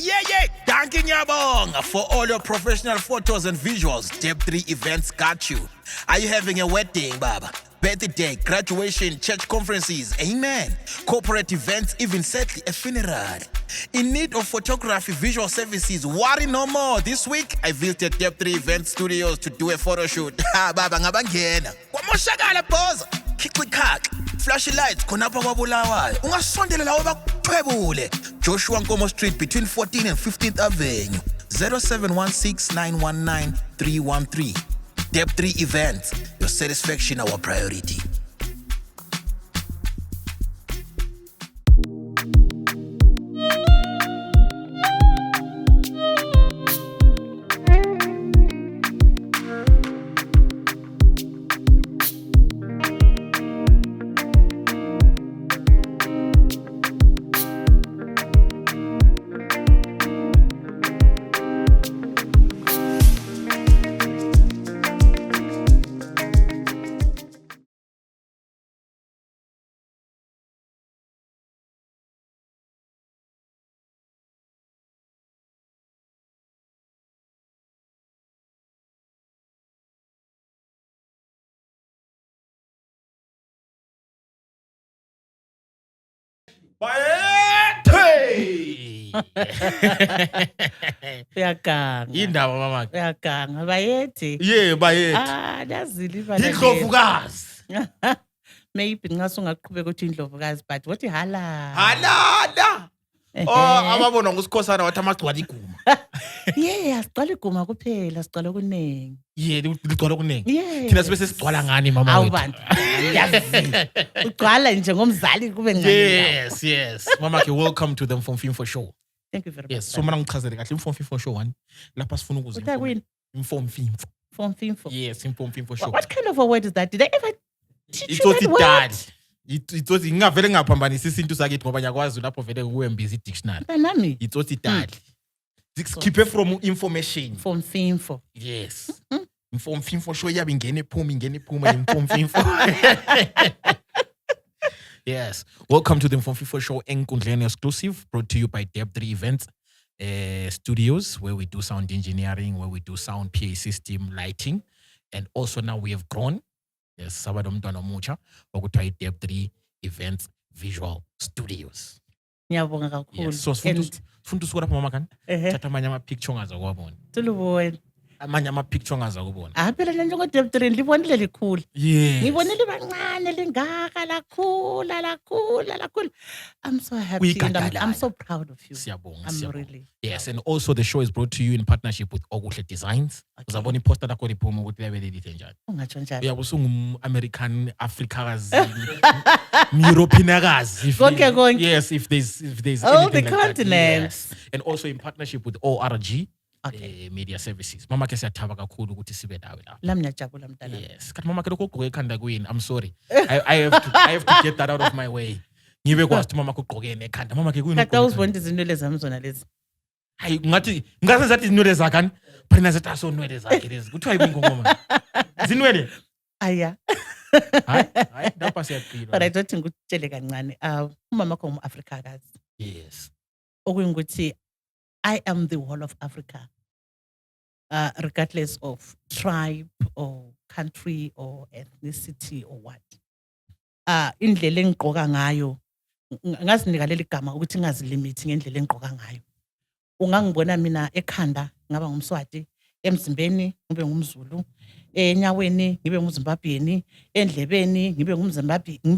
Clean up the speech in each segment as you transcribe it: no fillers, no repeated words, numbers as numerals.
Yeah. Thank you, Nyabong. For all your professional photos and visuals, Deb3 Events got you. Are you having a wedding, Baba? Birthday, graduation, church conferences, amen. Corporate events, even sadly a funeral. In need of photography, visual services, worry no more. This week, I visited Deb3 Event Studios to do a photo shoot. Baba, ngabangena. Kwamoshakala pose. Kikwikak. Flashy lights, konapa wabulawayo. Ungasondela lawo bakuthwebule. Joshua Nkomo Street between 14th and 15th Avenue. 0716-919-313. Deb3 Events, your satisfaction our priority. Bayethe! Uyaganga. Indaba mama. Uyaganga. Bayethe. Yeah, bayethe. Lazile ibala. Indlovukazi. Maybe nxa sungaqhubeka uthi indlovukazi but wathi hala. Halala. Oh, ababona ngusikhosana wathi amagcwala iguma. Yeah, sigcwala iguma kuphela, sigcwala kuningi. Yeah, ligcwala kuningi. Yeah. Thina sibe sesigcwala ngani mama wethu? Awubantu. Yazi. Ugcwala nje ngomzali kube ngani. Yes. Mama ke welcome to them from Film for Show. Thank you very much. Yes, so mina ngichazele kahle Film for Show 1. Lapha sifuna ukuze. Uthe kwini? Inform Film. From Film for. Yes, Film for Show. What kind of a word is that? Did I ever teach It's you what that it word? dad. Itsotsi ngingavele ngaphambanisa isintu sakithi ngoba nyakwazi lapho vele kuwembiza dictionary. Nami. Itsotsi dad. Keep it from information. From Film for. Yes. Inform Film for Show yabe ingene iphuma inform Film for. Yes. Welcome to the Inform Film for Show Enkundleni exclusive brought to you by Deb3 Events Studios, where we do sound engineering, where we do sound PA system, lighting, and also now we have grown. Yes, sabado mntwana omutsha okuthiwa Deb3 Events Visual Studios. Ngiyabonga kakhulu. Yes. So sifuna usuka lapha mama kani? Thatha amanye ama-picture ongaza kuwabona. Tulubona. Amanye ama-picture ongaza kubona. Phela nje ngo-Deb3 libonile likhulu. Yes. Ngibonile bancane lingaka lakhula. I'm so happy and I'm so proud of you. Siyabonga. I'm really. Yes, and also the show is brought to you in partnership with Okuhle Designs. Uzabona iposter lakho liphuma ukuthi liyabe lilihle njani. Ungatsho njalo. Uyabe usungum-American Africakazi, Europeanakazi. Konke. Yes, if there's all anything the like continents. That, yes. And also in partnership with ORG Media Services. Mama ke siyathaba kakhulu ukuthi sibe nawe la. Lami ngiyajabula mntana. Yes. Kanti mama ke lokho ugqoke ekhanda kuyini? I'm sorry. I have to get that out of my way. Ngibe kwazi mama kugqokene ekhanda. Mama ke kuyini? Kade uzibona izinwele zami zona lezi. Hayi ngathi ngase zathi izinwele zakani? Phela zathi asonwele zakhe lezi. Kuthiwa yibingongoma. Zinwele? Aya. Hayi lapha siyaqila. But I don't think ngikutshele kancane. Umama wakho umu-Afrikakazi. Yes. Okuyingukuthi I am the whole of Africa. Regardless of tribe or country or ethnicity or what. Indlela engigqoka ngayo ngazinika leli gama ukuthi ngazilimithi ngendlela engigqoka ngayo. Ungangibona mina ekhanda ngaba ngumswati, emzimbeni ngibe ngumZulu, enyaweni ngibe ngumZimbabwean, endlebeni ngibe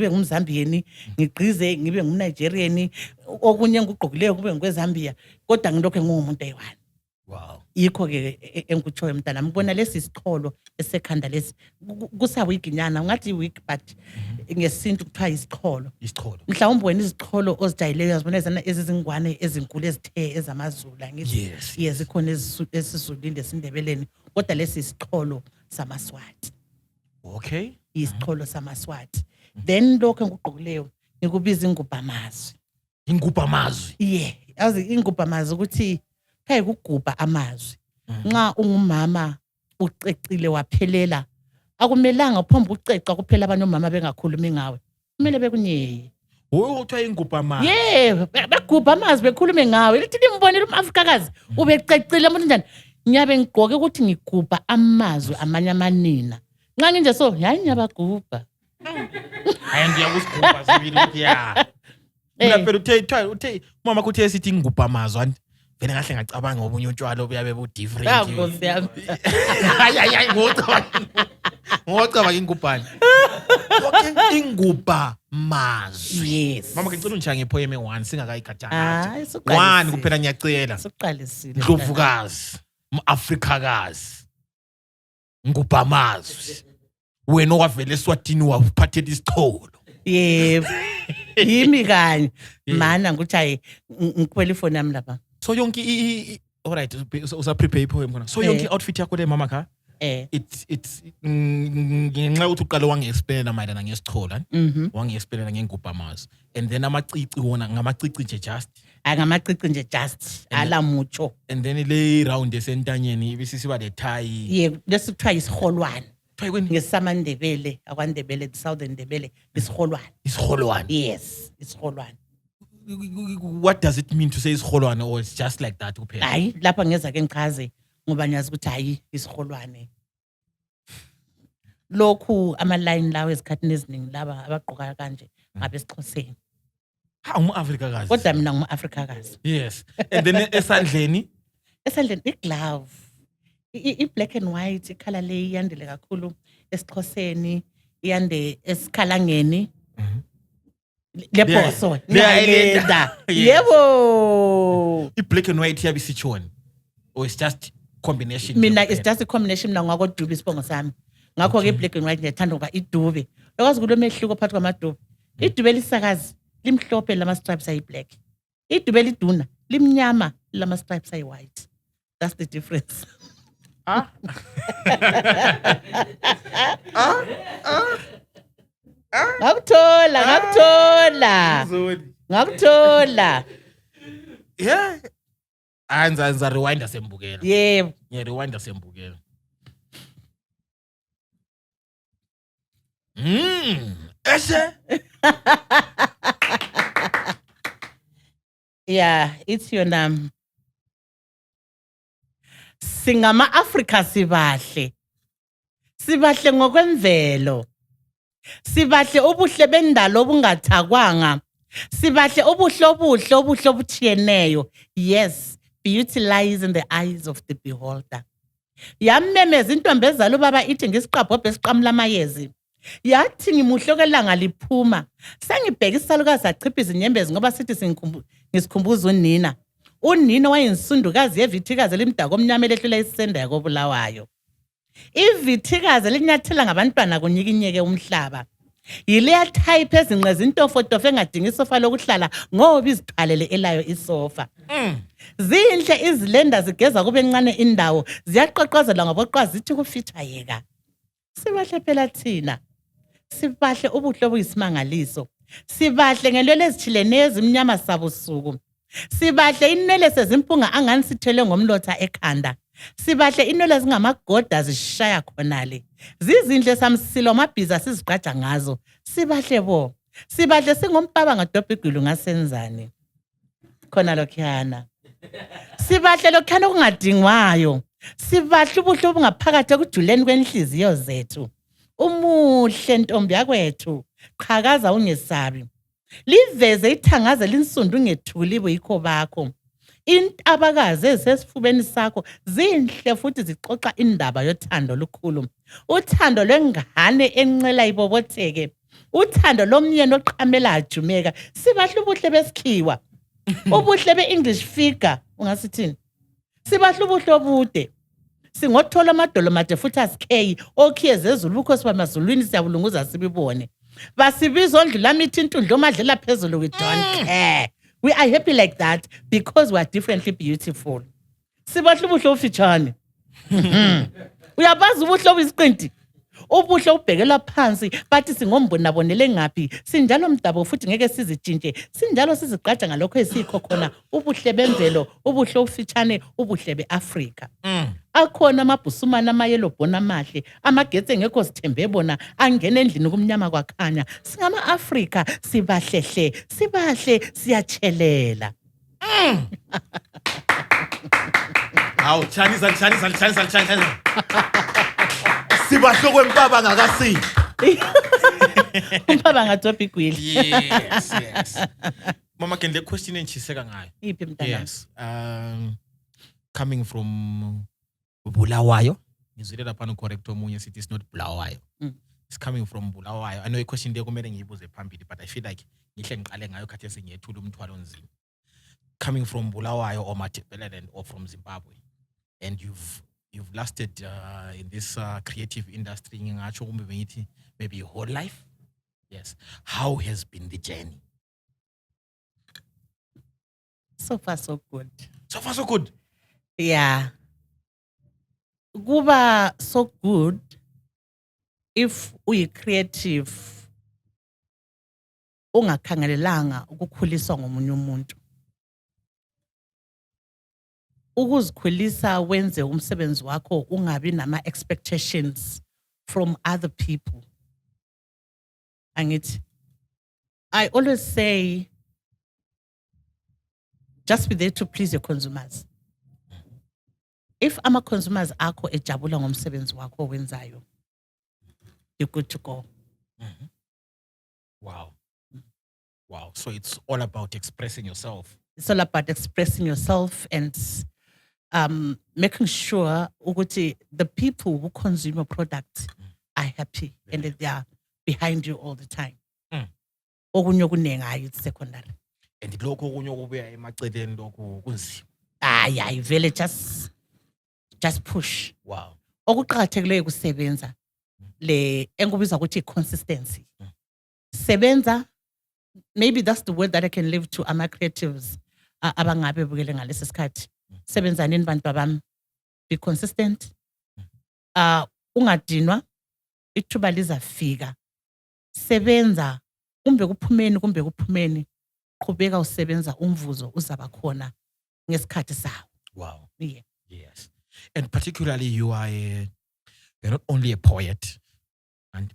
ngumZambian, ngigqize ngibe ngumNigerian, okunye ngigqokileyo kube ngikweZambia, kodwa ngilokho ngumuntu eyiwani. Wow. Yikho ke engikutshoyo mntana ngibona lesi isiqholo esekhanda lesi kusawiginyana ungathi week but ngesintu kuthiwa isiqholo. Isiqholo. Mhlawumbe wena iziqholo ozijayileyo yazibona ezizingwane ezinkulu ezithe ezamazulu ngithi yes ikhona esizulile esindebeleni kodwa lesi isiqholo samaswati. Okay. Isiqholo samaswati. Then lokho engigqokileyo ngikubiza ingubhamazwi. Ingubhamazwi. Yeah, yazi ingubhamazwi ukuthi hayi kugubha amazwi. Nxa ungumama ucecile waphelela akumelanga uphomba uceca kuphela abanye omama bengakhulumi ngawe. Kumele bekunyeye. Uthiwa ingubha ma. Yeah, begubha amazwi bekhulume ngawe. Lithi limbonile umAfrikakazi ubececile umuntu njani. Ngiyabe ngigqoke ukuthi ngigubha amazwi amanye amanina. Nxa nginje so, hayi ngiyabagubha. Hayi ngiyakusigubha sibili ukuthi ya. Mina phela uthe mama kuthi esithi ngigubha amazwi anti vele ngahle ngacabanga ngobunye utshwala obuyabe bu different. Nkosi yami. Hayi ngocabanga ingubhani. Okay, ingubha mazwi. Yes. Mama ngicela ungishaye ngepoem e1 singakayigathanga. Hayi, 1 kuphela ngiyacela. Soqalisile. Ndlovukazi, umAfrikakazi. Ngubha mazwi. Wena owavela eSwatini waphathela isicholo. Yebo. Yimi kanye. Mana ngithi hayi ngikwela ifoni yami lapha. So yonke alright usa prepare ipoem khona. So yonke outfit yakho le mama kha? It's ngenxa ukuthi uqala wangi-explain mayelana ngesichola. Wangi-explain ngengubha mazwi. And then amacici wona ngamacici nje just. Ngamacici nje just ala mucho. And then le round esentanyeni ibisisiba le tie. Yeah, lesithiwa isiholwane. Try kweni ngesamandebele akwandebele the southern Ndebele isiholwane. Isiholwane. Yes, isiholwane. What does it mean to say isiholwane or it's just like that kuphela? Hayi lapha ngeza ke ngichaze ngoba ngiyazi ukuthi hayi isiholwane. Lokhu ama line lawo ezikhathini eziningi laba abagqoka kanje ngabe esiXhoseni. UmAfrikakazi. Kodwa mina ngumAfrikakazi. Yes. And then esandleni iglove. I-black and white ikhala le iyandele kakhulu esiXhoseni iyande esikhalangeni. Leposo ngiyayenda. Yebo. I-black and white yabe sichoni or it's just combination? Mina it's just a combination mina ngakwaDube isibongo sami. Ngakho ke black and white ngiyathanda ngoba iDube. Lokwazi kulo mehluko phakathi kwamaDube. iDube lisakazi limhlophe lama stripes ayi black. iDube liduna limnyama lama stripes ayi white. That's the difference. Ngakuthola. Yeah. Anza rewind asembukela. Yebo. Yeah, rewind asembukela. Ese. Yeah, it's your name. Singama Africa sibahle. Sibahle ngokwemvelo. Sibahle ubuhle bendalo obungathakwanga. Sibahle ubuhle obuthiyeneyo. Yes, beauty lies in the eyes of the beholder. Yamemeza intombi ezalo baba ithi ngisiqapho besiqamla amayezi. Yathi ngimuhle okelanga liphuma. Sengibheka isalukazi achipha izinyembezi ngoba sithi ngisikhumbuza unina. Unina wayinsundukazi yevithikazi elimdaka omnyama elehlula isenda yakobulawayo. Ivithikazi linyathela ngabantwana kunyikinyeke umhlaba. Yileya type ezinqeza intofotofo engadingi isofa lokuhlala ngoba izithwalele elayo isofa. Zinhle izilenda zigeza kube encane indawo ziyaqoqozela ngaboqwazi zithi kufitha yeka. Sibahle phela thina. Sibahle ubuhle obuyisimangaliso. Sibahle ngelwele ezithilene ezimnyama sabusuku. Sibahle inwele sezimpunga angani sithele ngomlotha ekhanda. Sibahle inwele zingamagoda zishaya khonale. Zizinhle samsilo mabhiza sizigqaja ngazo. Sibahle bo. Sibahle singompaba ngadobha igulu ngasenzani. Khona lokhiyana. Sibahle lokhiyana okungadingwayo. Sibahle ubuhle obungaphakathi ekujuleni kwenhliziyo zethu. Umuhle ntombi yakwethu. Qhakaza ungesabi. Liveze ithangaze linsundu ngethuli buyikho bakho. Intabakazi ezisesifubeni sakho zinhle futhi zixoxa indaba yothando lukhulu. Uthando lwengane enqela ibobotheke. Uthando lomyeni oqhamela ajumeka. Sibahle ubuhle besikhiwa. Ubuhle beEnglish figure ungasithini? Sibahle ubuhle obude. Singothola amadolo made futhi asikheyi okhiyeze ezulu bukhosi bamazulwini siyabulunguza sibibone. Basibiza ondlula mithi intundlo madlela phezulu we don't care. We are happy like that because we are differently beautiful. Sibahle ubuhle ofitshane. Uyabazi ubuhle obisiqinti. ubuhle ubhekela phansi bathi singombonabonele ngaphi sinjalo mdabo futhi ngeke sizitshintshe sinjalo sizigqaja ngalokho esikho khona ubuhle bemvelo ubuhle ufitshane ubuhle beAfrika akhona amabhusumana amayelobhona amahle amagetsi engekho sithembe bona angena endlini kumnyama kwakhanya singama-Afrika sibahlehle sibahle siyatshelela Hawu, Chinese. Sibahle kwempaba ngakasini. umpaba ngadobha igwili Yes. Mama, can the question engishiseka ngayo? iphi mntana Yes. Coming from Bulawayo. Ngizwile lapha correct omunye sithi it's not Bulawayo. It's coming from Bulawayo. I know a question there kumele ngiyibuze phambili, but I feel like ngihle ngiqale ngayo khathi esengiyethula umthwalo onzima. Coming from Bulawayo or Matabeleland or from Zimbabwe, and you've lasted in this creative industry ngingatsho kumbe bengithi maybe your whole life. Yes. How has been the journey? so far so good So far so good. yeah kuba so good if uyi-creative ungakhangelelanga ukukhuliswa ngomunye umuntu ukuzikhulisa wenze umsebenzi wakho ungabi nama-expectations from other people angithi I always say just be there to please your consumers if ama-consumers akho ejabula ngomsebenzi wakho owenzayo you're good to go. Wow. So it's all about expressing yourself. It's all about expressing yourself and making sure ukuthi the people who consume your product are happy and that they are behind you all the time. Okunye okuningi hayi it's secondary. And lokho okunye okubuya emaceleni lokho kunzima. Hayi vele just push. Wow. Okuqhakathekileyo kusebenza le enkubiza ukuthi consistency. Sebenza, maybe that's the word that I can leave to ama creatives abangabe bukele ngalesi sikhathi. Sebenzanini bantu babami. Be consistent. Ungadinwa ithuba lizafika. Sebenza kumbe kuphumeni qhubeka usebenza umvuzo uzaba khona ngesikhathi sawo. Wow. Yeah. Yes. And particularly you're not only a poet and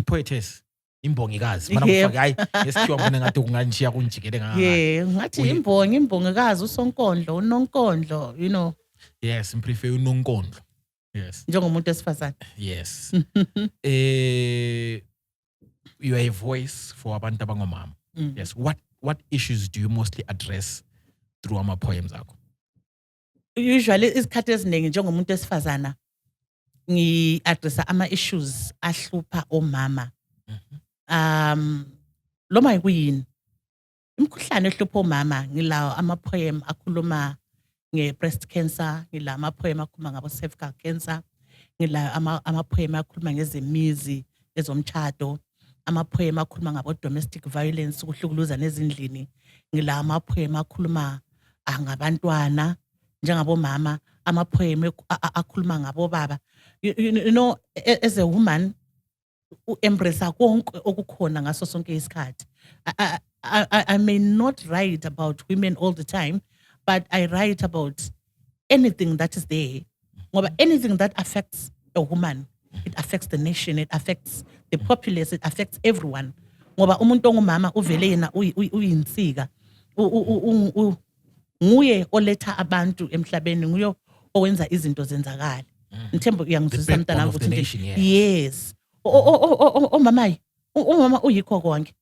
poetess imbongikazi mana kufaka hayi esikhiwa mina ngathi kunganishiya kunjikele ngaka. Yeah, ngathi imbongikazi usonkondlo unonkondlo you know. Yes, prefer unonkondlo. Yes. Njengomuntu esifazane. Yes. You are a voice for abantu abangomama. Yes. What issues do you mostly address through ama poems akho? Usually isikhathi eziningi njengomuntu esifazana ngi-addressa ama-issues ahlupha omama. Loma yikuyini imkhuhlane ehlupha omama ngilawo ama-poem akhuluma nge-breast cancer, ngilawo ama-poem akhuluma ngabo-cervical cancer, ngilawo ama-poem akhuluma ngezemizi ezomtshado, ama-poem akhuluma ngabo-domestic violence ukuhlukuluza nezindlini, ngilawo ama-poem akhuluma ngabantwana njengabomama, ama-poem akhuluma ngabobaba. You know, as a woman embrace konke okukhona ngaso sonke isikhathi. I may not write about women all the time, but I write about anything that is there. Ngoba anything that affects a woman, it affects the nation, it affects the populace, it affects everyone. Ngoba umuntu ongumama uvele yena uyinsika. Nguye oletha abantu emhlabeni, nguye owenza izinto zenzakala. Ngithemba uyangizwisisa mntana ukuthi yes. Mama, umama uyikho konke.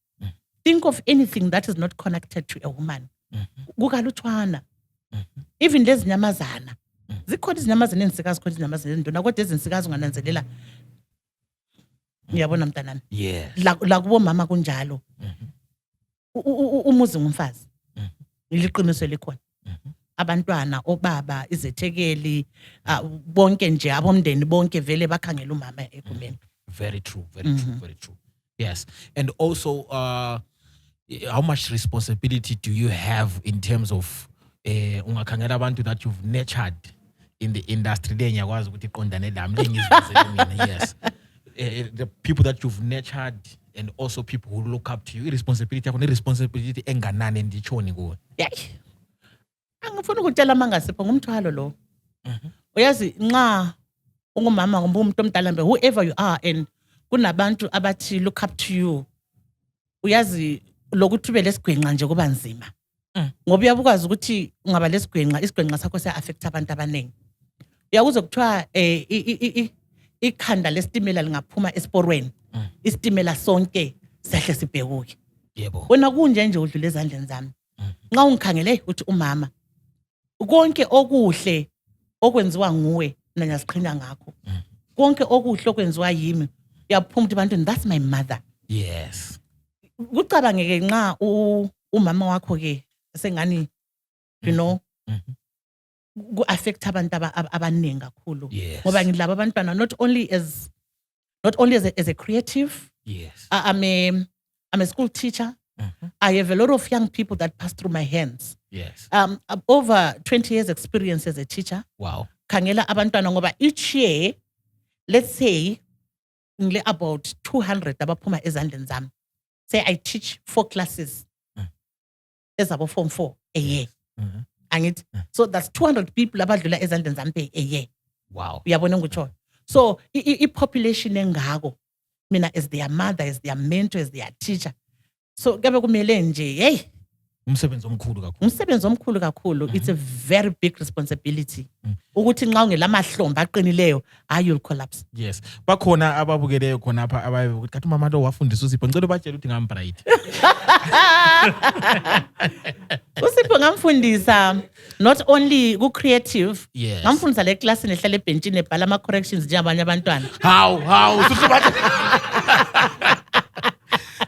Think of anything that is not connected to a woman. Kukaluthwana. Even lezi nyamazana. Zikhona izinyamazana ensikazi, khona izinyamazana ezinduna, kodwa ezinsikazi ungananzelela. Ngiyabona mntanami. Yes. La kubo mama kunjalo. Umuzi ngumfazi. Iliqiniso likhona. Abantwana, obaba, izethekeli, bonke nje abomndeni bonke vele bakhangela umama ekumeni. Very true. Yes. And also, how much responsibility do you have in terms of ungakhangela abantu that you've nurtured in the industry? Yes. the people that you've nurtured and also people who look up to you, irresponsibility enganani ndichoni kuwe. Yayi. Angifuni ukutshela mangasipho ngumthwalo lo. Uyazi nxa ungumama kumbe umuntu omdala mbe whoever you are and kunabantu abathi look up to you. Uyazi lokuthi ube lesigwenqa nje kuba nzima. Ngoba uyabukwazi ukuthi ungaba lesigwenqa, isigwenqa sakho siya affect abantu abaningi. Uyakuzwa kuthiwa ikhanda lesitimela lingaphuma esporweni. Isitimela sonke sehle sibhekuke. Yebo. Wena kunje nje udlule ezandleni zami. Nxa ungikhangele uthi umama konke okuhle okwenziwa nguwe mina ngiyasiqhina ngakho. Konke okuhle okwenziwa yimi uyaphuma ukuthi bantwini that's my mother. Yes. Kucabangeke nxa umama wakho ke sengani you know ku affect abantu abaningi kakhulu. Yes. Ngoba ngilabo abantwana not only as a creative. Yes. I'm a school teacher. I have a lot of young people that pass through my hands. Yes. Over 20 years experience as a teacher. Wow. Khangela abantwana ngoba each year, let's say, about 200 abaphuma ezandleni zami. Say I teach 4 classes. Ezabo form 4 a year. Angithi? So that's 200 people abadlula ezandleni zami a year. Wow. Uyabona ngitsho. So population engako mina as their mother, as their mentor, as their teacher. So kabe kumele nje hey umsebenzi omkhulu kakhulu. It's a very big responsibility. Ukuthi nxa ungelamahlombe aqinileyo you'll collapse. Yes. Bakhona ababukeleyo khona apha abaye ukuthi kathi mama lo wafundisa uSipho ngicela ubatshela ukuthi ngam bright. uSipho ngamfundisa not only ku creative. Yes. Ngamfundisa le class nehlala ebenchini ebhala ama corrections nje abanye abantwana. How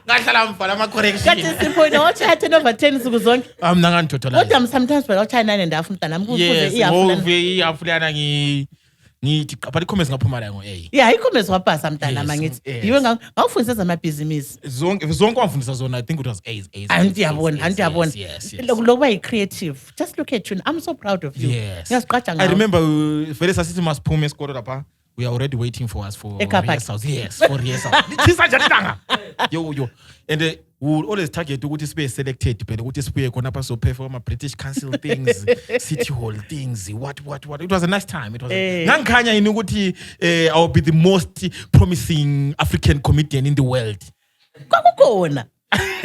ngahlala mbhala ama corrections. Kathi Sipho no chat over 10 suku zonke. Mina ngantothola. Kodwa sometimes but ucha 9 and a half mntana mkufuze iyafulana ngithi but comments ngaphuma la ngo-A. Yeah, i-comments wapasa mntana mangithi. Yes. Yiwe ngawufundisa zamabhizinisi. Zonke wamfundisa zona I think it was A's. Antiyabona. Yes. Lokuba yi-creative. Just look at you. I'm so proud of you. Yes. Ngiyasiqaja ngawe. I remember vele sasithi masiphume esikolo lapha. We are already waiting for us for rehearsals. Yes, for rehearsals. Yo. And we will always target ukuthi sibe selected phela ukuthi sibuye khona apha so perform British Council things, City Hall things, what. It was a nice time. It was ngangikhanya yini ukuthi I will be the most promising African comedian in the world. Kwakukhona.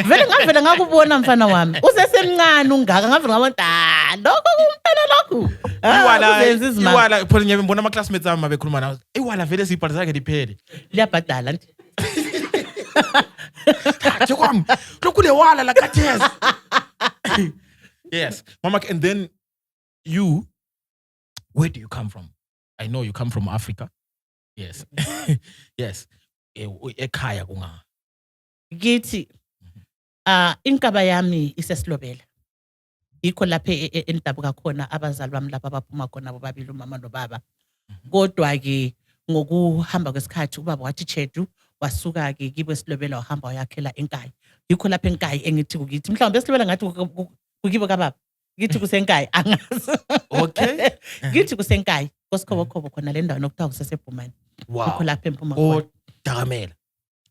Vele ngakubona mfana wami. Usesemncane ungaka ngavela ngabona lokho kumpela lokho. Iwala phela ngiyabona ama classmates ami mabekhuluma nawo. Iwala vele siphatha zakhe liphele. Liyabhadala nti. Kwami lokhu lewala la katheza. Yes, mama, and then where do you come from? I know you come from Africa. Yes. Yes. Ekhaya kunga. Ngithi inkaba yami isesilobela. Yikho lapha endabuka khona abazali bami lapha abaphuma khona bobabili umama nobaba. Kodwa ke ngokuhamba kwesikhathi ubaba wathi Chedu wasuka ke kibo esilobela wahamba wayakhela enkaya. Yikho lapha enkaya engithi kukithi mhlawumbe esilobela ngathi kukibo kababa. Ngithi kusenkaya angazi. Okay. Ngithi kusenkaya kosikhobo khona le ndawo nokuthiwa kusesebhumani. Yikho lapha empuma khona. Dakamela.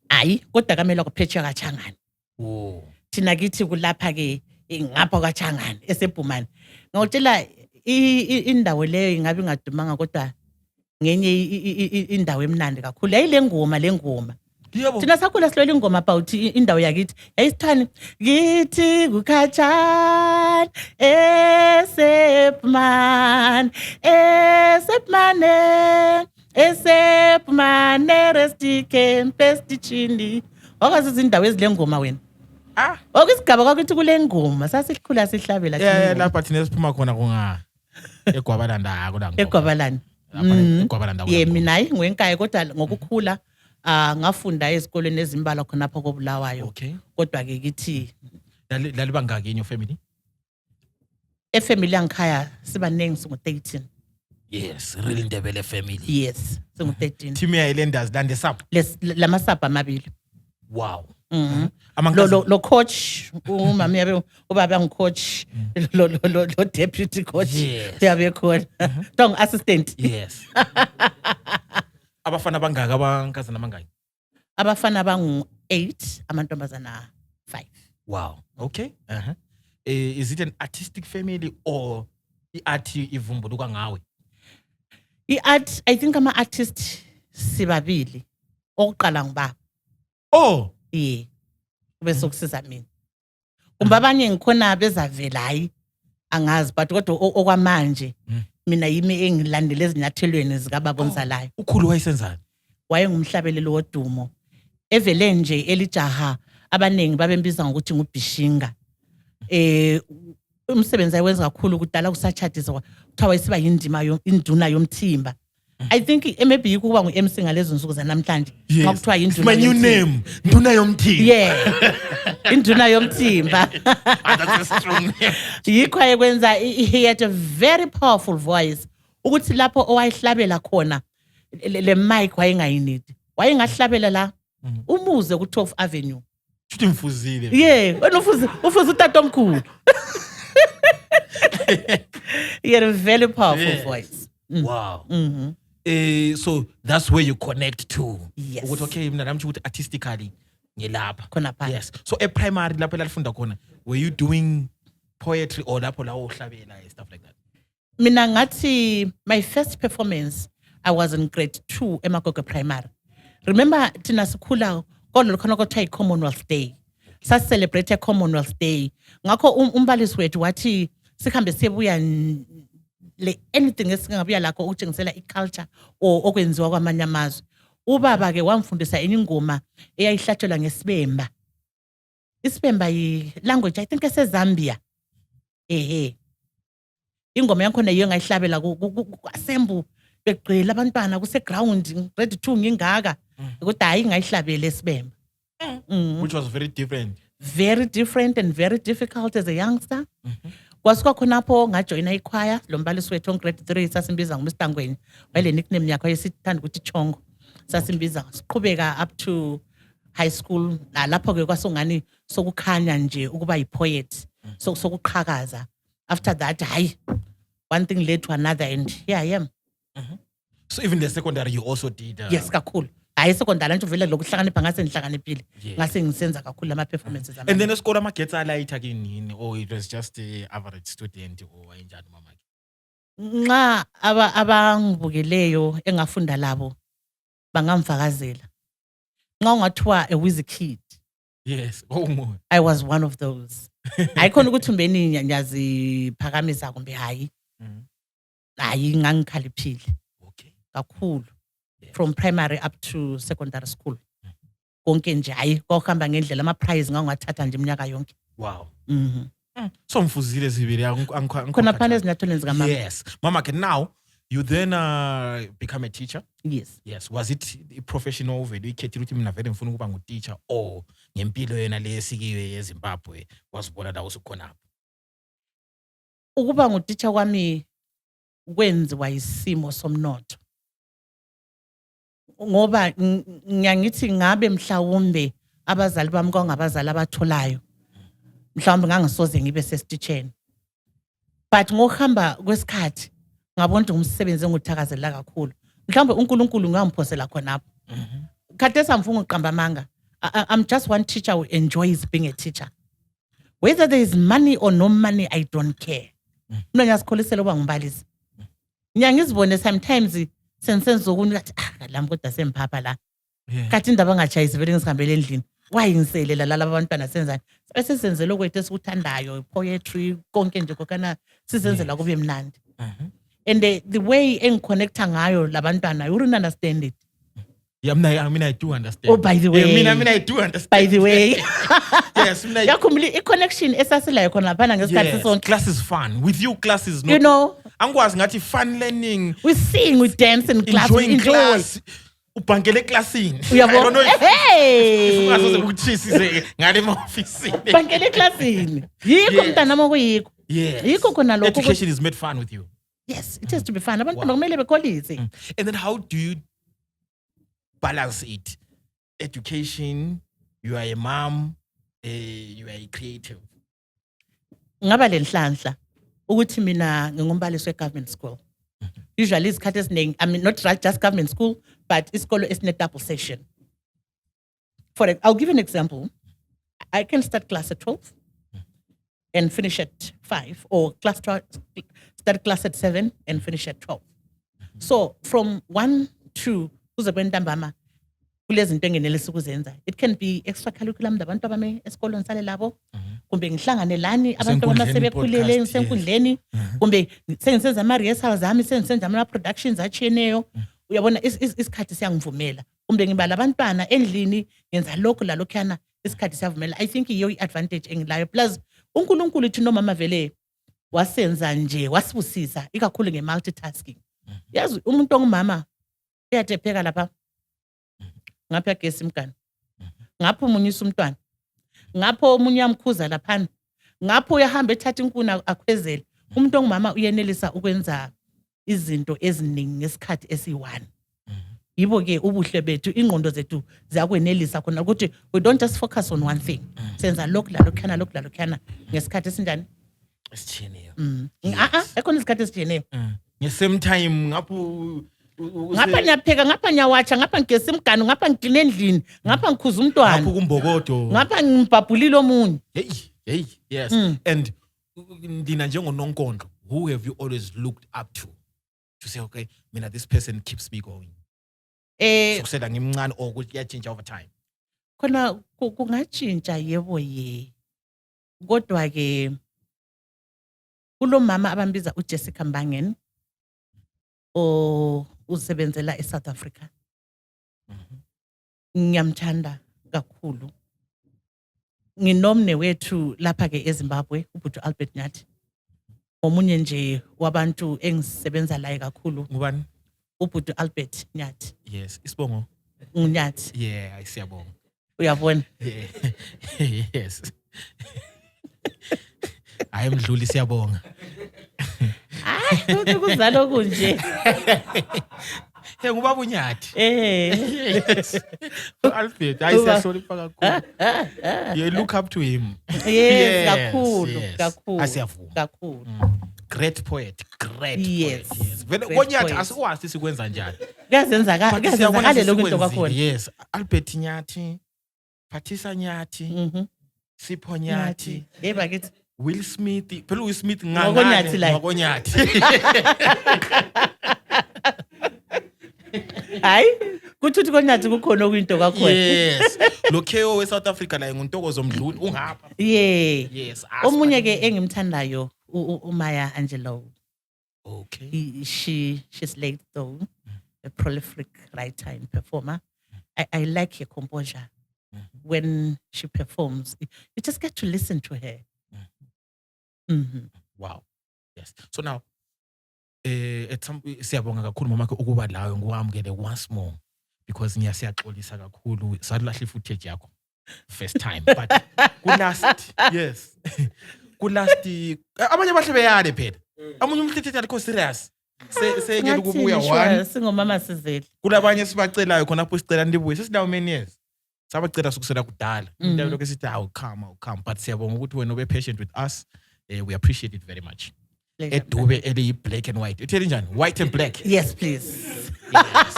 Hayi kodwa Dakamela kuphetshe kaChangani. Oh. Thina kithi kulapha ke ngapha kaChangani esebhumani. Ngawutshela indawo leyo ingabe ngadumanga kodwa ngenye indawo emnandi kakhulu. Yayile ngoma Yebo. Thina sakhula silola ingoma about indawo yakithi. Yayisithani ngithi kuKhatshani esepmane restike pestichindi. Wakazi izindawo ezilengoma wena. Okusigaba kwakithi kule ngoma sasikhula sihlabela thina. Yeah, lapha thina siphuma khona kunga eGwabalanda akula ngoma. eGwabalanda. eGwabalanda. Yeah, mina ngwenkaye kodwa ngokukhula ngafunda ezikoleni ezimbalwa khonapha koBulawayo. Okay. Kodwa ke kithi laliba ngaki in your family? Family yangikhaya sibanengi singu 13. Yes, really Ndebele family. Yes, singu 13. Team ya Islanders lande sap. Lamasapha amabili. Wow. Lo coach umama yabe ubaba ngicoach lo deputy coach yabe khona. Dong assistant. Yes. Abafana bangaki abankazana bangaki? Abafana bangu-8, amantombazana 5. Wow. Okay. Uh-huh. Is it an artistic family or i-art ivumbuluka ngawe? I-art, I think ama-artist sibabili. Okuqala ngubaba. Oh. Yeah. Bese kusiza mina. Kumbe abanye ngikhona bezavela hayi angazi but kodwa okwamanje mina yimi engilandela ezinyathelweni zikababa onzalayo. Ukhulu wayesenzani? Wayengumhlabeleli wodumo. Evele nje elijaha abaningi babembiza ngokuthi ngubhishinga. Umsebenzi ayenza kakhulu kudala kusachadisa kuthiwa wayesiba induna yomthimba. I think maybe ukuba ngu-MC ngalezo nsuku zanamhlanje Yes. ngakuthiwa It's induna my new yomthimba. name. Nduna yomthimba. Yeah. Induna yomthimba. That's a strong name. Yikho ayekwenza he had a very powerful voice. Ukuthi lapho owayihlabela khona le mic wayengayinidi. Wayengahlabela la umuze ku 12th Avenue. Shuthi mfuzile. Yeah, wena ufuze utata omkhulu. He had a very powerful Yes. voice. Wow. Mhm. So that's where you connect to. Yes. Ukuthi okay mina nami ukuthi artistically ngilapha. Khona pha. Yes. So primary lapho elalifunda khona, were you doing poetry or lapho la uhlabela and stuff like that? Mina ngathi my first performance I was in grade 2 eMagogo Primary. Remember thina sikhula kodwa khona kuthiwa i-Commonwealth Day. Sasicelebrate Commonwealth Day. Ngakho umbalisi wethu wathi sikhambe siyebuya le anything esingabuya lakho ukutshengisela iculture okwenziwa kwamanye amazwe. Ubaba ke wamfundisa enye ingoma eyayihlatshelwa ngesibemba. Isibemba yi-language I think eseZambia. Ingoma yakhona yiyo ngayihlabela ku-assemble begqila abantwana kuse-ground grade 2 ngingaka kodwa hayi ngayihlabela esibemba. Which was very different. Very different and very difficult as a youngster. Kwasuka khonapho ngajoyina ichoir lo mbalisi wethu on grade 3 sasimbiza nguMr Ngweni. Wayele nickname yakhe wayesithanda ukuthi Chongo. Sasimbiza siqhubeka up to high school lapho ke kwasongani sokukhanya nje ukuba yipoet sokuqhakaza. After that hayi one thing led to another and here I am. So even the secondary you also did. Yes kakhulu. Hayi secondary nje vele lokuhlakanipha ngase ngihlakaniphile. Yeah. Ngase ngisenza kakhulu ama performances And then esikole amagetsi alayitha kini or it was just a average student or enjani mama? Nxa abangibukeleyo engafunda labo bangamfakazela. Nxa ungathiwa a wizzy kid, Yes. Oh more. I was one of those. Ayikhona ukuthi umbeni ngiyaziphakamisa kumbe hayi. Hayi ngangikhaliphile Okay. kakhulu Yes. from primary up to secondary school. Konke nje hayi kohamba ngendlela ama prize ngangathatha nje iminyaka yonke. Wow. So mfuzile sibili khona phana ezinyathelweni zika mama. Yes. Mama, okay, now you then become a teacher. Yes. Yes. Was it professional vele ikhethile ukuthi mina vele ngifuna ukuba ngu-teacher or ngempilo yena le esikiwe eZimbabwe wasibona la usukhona? Ukuba ngutitsha kwami kwenziwa isimo somnotho. Ngoba ngiyangithi ngabe mhlawumbe abazali bami kwangabazali abatholayo. Mhlawumbe ngangisoze ngibe sesititsheni. But ngokuhamba kwesikhathi ngabona ukuthi umsebenzi engikuthakazelela kakhulu. Mhlawumbe uNkulunkulu ngamphosela khonapho. Khathesi amfunga uqamba amanga. I'm just one teacher who enjoys being a teacher. Whether there is money or no money, I don't care. Mina ngiyasikholisela uba ngumbalisi. Ngiyangizibone sometimes sensenza ukuthi lami kodwa semphapha la. Kathi indaba angachayisi vele ngisihambele endlini. Wayingiselela la abantwana senzani. Bese senzele okwethu esikuthandayo, poetry, konke nje kokana sisenzela kube mnandi. And the way engiconnecta ngayo labantwana, you don't understand it. Yeah, I mean, I do understand. Oh, by the way. Yeah, I mean, I do understand. By the way. Yes, I mean, Yakhumbula i-connection esasilayo khona laphana ngesikhathi yes, sonke. class is fun. With you, class is not. You know, Angikwazi ngathi fun learning. we sing, we dance in class, we Enjoying enjoy. class. Ubhangele classini. I Uyabo? don't know if Hey! ungasoze ukuthisi ngale office. Bangele eklasini. Yikho Yes. mntana kuyikho. Yes. Yikho khona lokho. Education is made fun with you. Yes, it has to be fun. Abantwana kumele bekholise. And then how do you balance it? Education, you are a mom, you are a creative. Ngaba lenhlanhla ukuthi mina ngingumbalisi we-government school. usually isikhathi esiningi, I mean, not just government school, but isikolo esine double session. I'll give you an example. I can start class at 12 and finish at 5, or start class at 7 and finish at 12. So from 1 to kuze kwentambama kulezinto engenelisa ukuzenza. It can be extra curriculum labantu abame esikolweni sale labo, kumbe ngihlangane lani abantu abasebekhulele ngisenkundleni, kumbe sengisenza ama rehearsals zami, sengisenza ama productions atshiyeneyo. Uyabona isikhathi siyangivumela. Kumbe ngibala abantwana endlini ngenza lokho lalokhana isikhathi siyavumela. I think iyo advantage engilayo. Plus uNkulunkulu uthi nomama vele wasenza nje wasibusisa ikakhulu nge-multitasking. Yazi umuntu ongumama uyatepheka lapha, ngapha gesi imgani, ngapha umunyisa umntwana, ngapha omunye yamkhuza laphana, ngapha uyahamba ethatha inkuni akhwezele. Umuntu ongumama uyenelisa ukwenza izinto eziningi ngesikhathi esi1. Yibo ke ubuhle bethu, ingqondo zethu ziyakwenelisa khona ukuthi we don't just focus on one thing. Senza lokhu lalokhana ngesikhathi esinjani? Esitshiyeneyo. Ekhona isikhathi esitshiyeneyo. Nge-same time ngapho ngapha ngiyapheka, ngapha ngiyawatsha, ngapha ngigesa imganu, ngapha ngigcina endlini, ngapha ngikhuza umntwana, ngapho kumbokodo, ngapha ngimbhabhulile omunye. Hey, yes. And ndina njengononkondlo, who have you always looked up to say, okay, mina this person keeps me going? Sokusela ngimncane or ukuthi kuyatshintsha over time? Khona kungatshintsha yebo ye. Kodwa ke kulo mama abambiza uJessica Mbangen usebenzela eSouth Africa. Ngiyamthanda kakhulu. Nginomne wethu lapha ke eZimbabwe, uBhuti Albert Nyathi. Omunye nje wabantu engisebenza laye kakhulu. Ngubani? uBhuti Albert Nyathi. Yes, isibongo. Nyathi. Yeah, siyabonga. Uyabona? Yes. Ayemdluli siyabonga. Hayi, kuzalo kunje. Hey, ngubaba uNyathi. Yes. Albert, ayisiyahlonipha kakhulu. You look up to him. Yes, kakhulu. Asiyavuma. Kakhulu. Great poet. Yes. Poet. Yes. Vele koNyathi asikwazi sikwenza njani. Kuyazenzakala lokho into kwakhona. Yes, Albert Nyathi, Patricia Nyathi, Sipho Nyathi. Yeba kithi Will Smith, phela Will Smith ngoNyathi la. ngoNyathi. Hayi, kuthi koNyathi kukhona okwinto kwakhona. Yes. Lo KO we-South Africa la nguNtokozo Mdluli ungapha. Yeah. Yes. Omunye ke engimthandayo uMaya Angelou. Okay. She's late though, a prolific writer and performer. I like her composure. When she performs, you just get to listen to her. Wow. Yes. So now, at some siyabonga kakhulu mama ukuba lawe ngokwamukele once more, because ngiyasiyaxolisa kakhulu salahla footage yakho first time, but kulast yes. Kulast abanye bahle beyale phela. Amunye umhlethethi alikho serious. Sengeke ukubuya one. Singomama Sizeli. Kulabanye sibacelayo khona lapho sicela ndibuye. Sesidawo many years. Sabacela sukusela kudala. Into lokho sithi come, but siyabonga ukuthi wena ube patient with us. We appreciate it very much. Edube eli black and white. Utheli njani? White and black. Yes, please. Yes.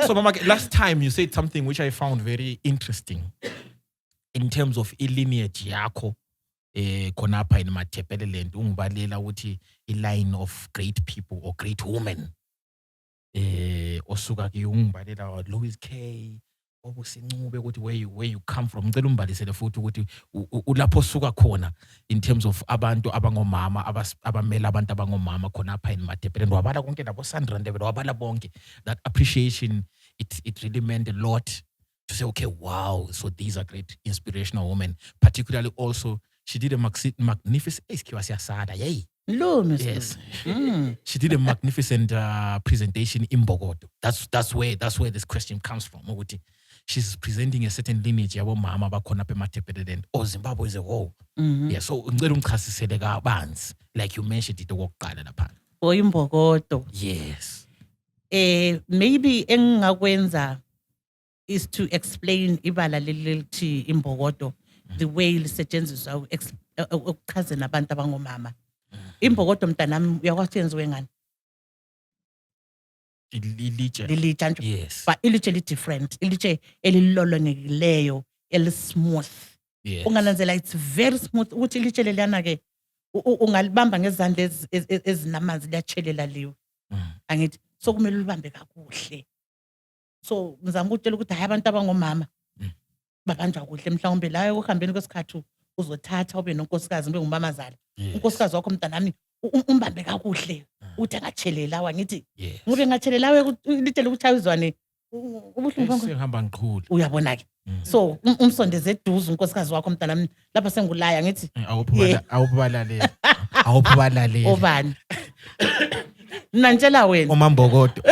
So mama, last time you said something which I found very interesting in terms of lineage yakho khonapha in Mathepeleland, ungibalela ukuthi line of great people or great women osuka ke ungibalela Louis K, obusincube ukuthi where you come from. Ngicela umbalisele futhi ukuthi ulapho osuka khona in terms of abantu abangomama abamela abantu abangomama khonapha in Mathepeleland. Wabala konke labo Sandra Ndebele, wabala bonke. That appreciation, it really meant a lot to say, okay, wow, so these are great inspirational women. Particularly also, she did a magnificent yes. She did a magnificent presentation in Bogoto. That's where this question comes from. She's presenting a certain lineage yabo mama bakhona pe Mathepeleland. Oh, Zimbabwe is a whole. Yeah, so ngicela umchasisele kabanzi, like you mentioned it okokuqala lapha. Imbokodo. Yes. Maybe engakwenza is to explain ibala lelithi imbokodo, the way lisetshenziswa ukuchazela abantu abangomama. Imbokodo mntanami uyakwazi yenziwe ngani? Ilitshe. lilitshe nje. Yes. But ilitshe li-different. Ilitshe elilolongekileyo, eli-smooth. Yes. Ungananzela it's very smooth. Ukuthi ilitshe leliyana-ke ungalibamba ngezandla ezinamanzi liyatshelela liwe. Angithi so kumele ulibambe kakuhle. So ngizama ukutshela ukuthi hayi abantu abangomama babanjwa kuhle mhlawumbe la ukuhambeni kwesikhathi uzothatha ube nonkosikazi ube ngumamazala. Unkosikazi wakho mntanami umbambe kakuhle uthi angatshelela wangithi ngobe ngatshelela ilitshe lokuchaya izwane ubuhlungu sihamba ngiqhula. uyabona ke. So umsondeze eduze unkosikazi wakho mntanami lapha sengulaya ngithi awubalalele. Awubalalele. obani nantshela wena Umambokodo.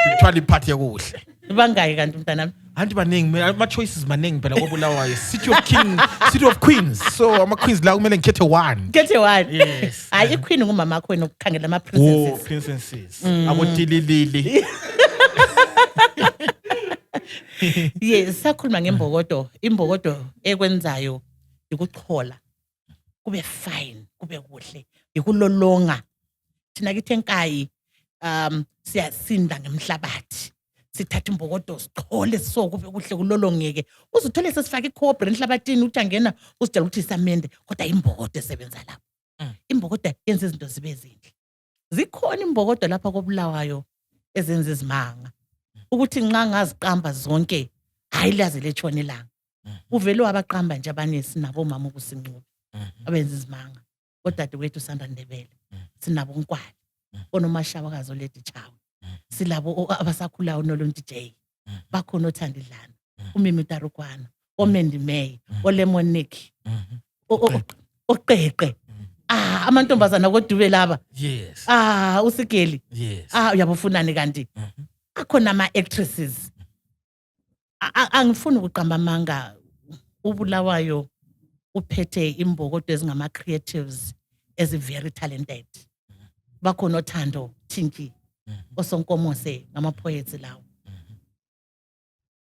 Kuthiwa iphathi ekuhle. bangaki kanti mntanami Anti baningi ama choices maningi phela koBulawayo. City of Queens. So ama queens la kumele ngikhethe one. Kethe one. Yes. Hayi iqueen ngumama wakho wena ukukhangela ama princesses. Princesses. Abotililili. Yes, sakhuluma ngembokodo. Imbokodo ekwenzayo ikuchola. Kube fine, kube kuhle. Ikulolonga. Thina kithi enkayi siyasinda ngemhlabathi. Sithatha imbokodo sichole so kube kuhle kulolongeke. Uzuthole sesifaka ikhobra enhlabathini uthi angena usitshela ukuthi isamende kodwa imbokodo esebenza lapho. Imbokodo yenza izinto zibe ezinhle. Zikhona imbokodo lapha koBulawayo ezenza izimanga. Ukuthi nxa ngaziqamba zonke hayi laze letshona ilanga. Uvele wabaqamba nje abanesi nabo mama ukusinqoba. Abenza izimanga. Odadewethu Sandra Ndebele. Sinabo Nkwali. Onomashawakazi oLady Chawe. Silabo abasakhulayo noLonti J. Bakhona oThandidlana. uMimi Tarukwana. oMendi May. oLemon Nick. oQeqe. Amantombazana kodube laba. Yes. Usigeli. Yes. Uyabufunani kanti. Akhona ama-actresses. Angifuni ukuqamba amanga uBulawayo uphethe imbokodo ezingama-creatives ezi-very talented. Bakhona oThando Thinki, oSonkomose ngama-poets lawo.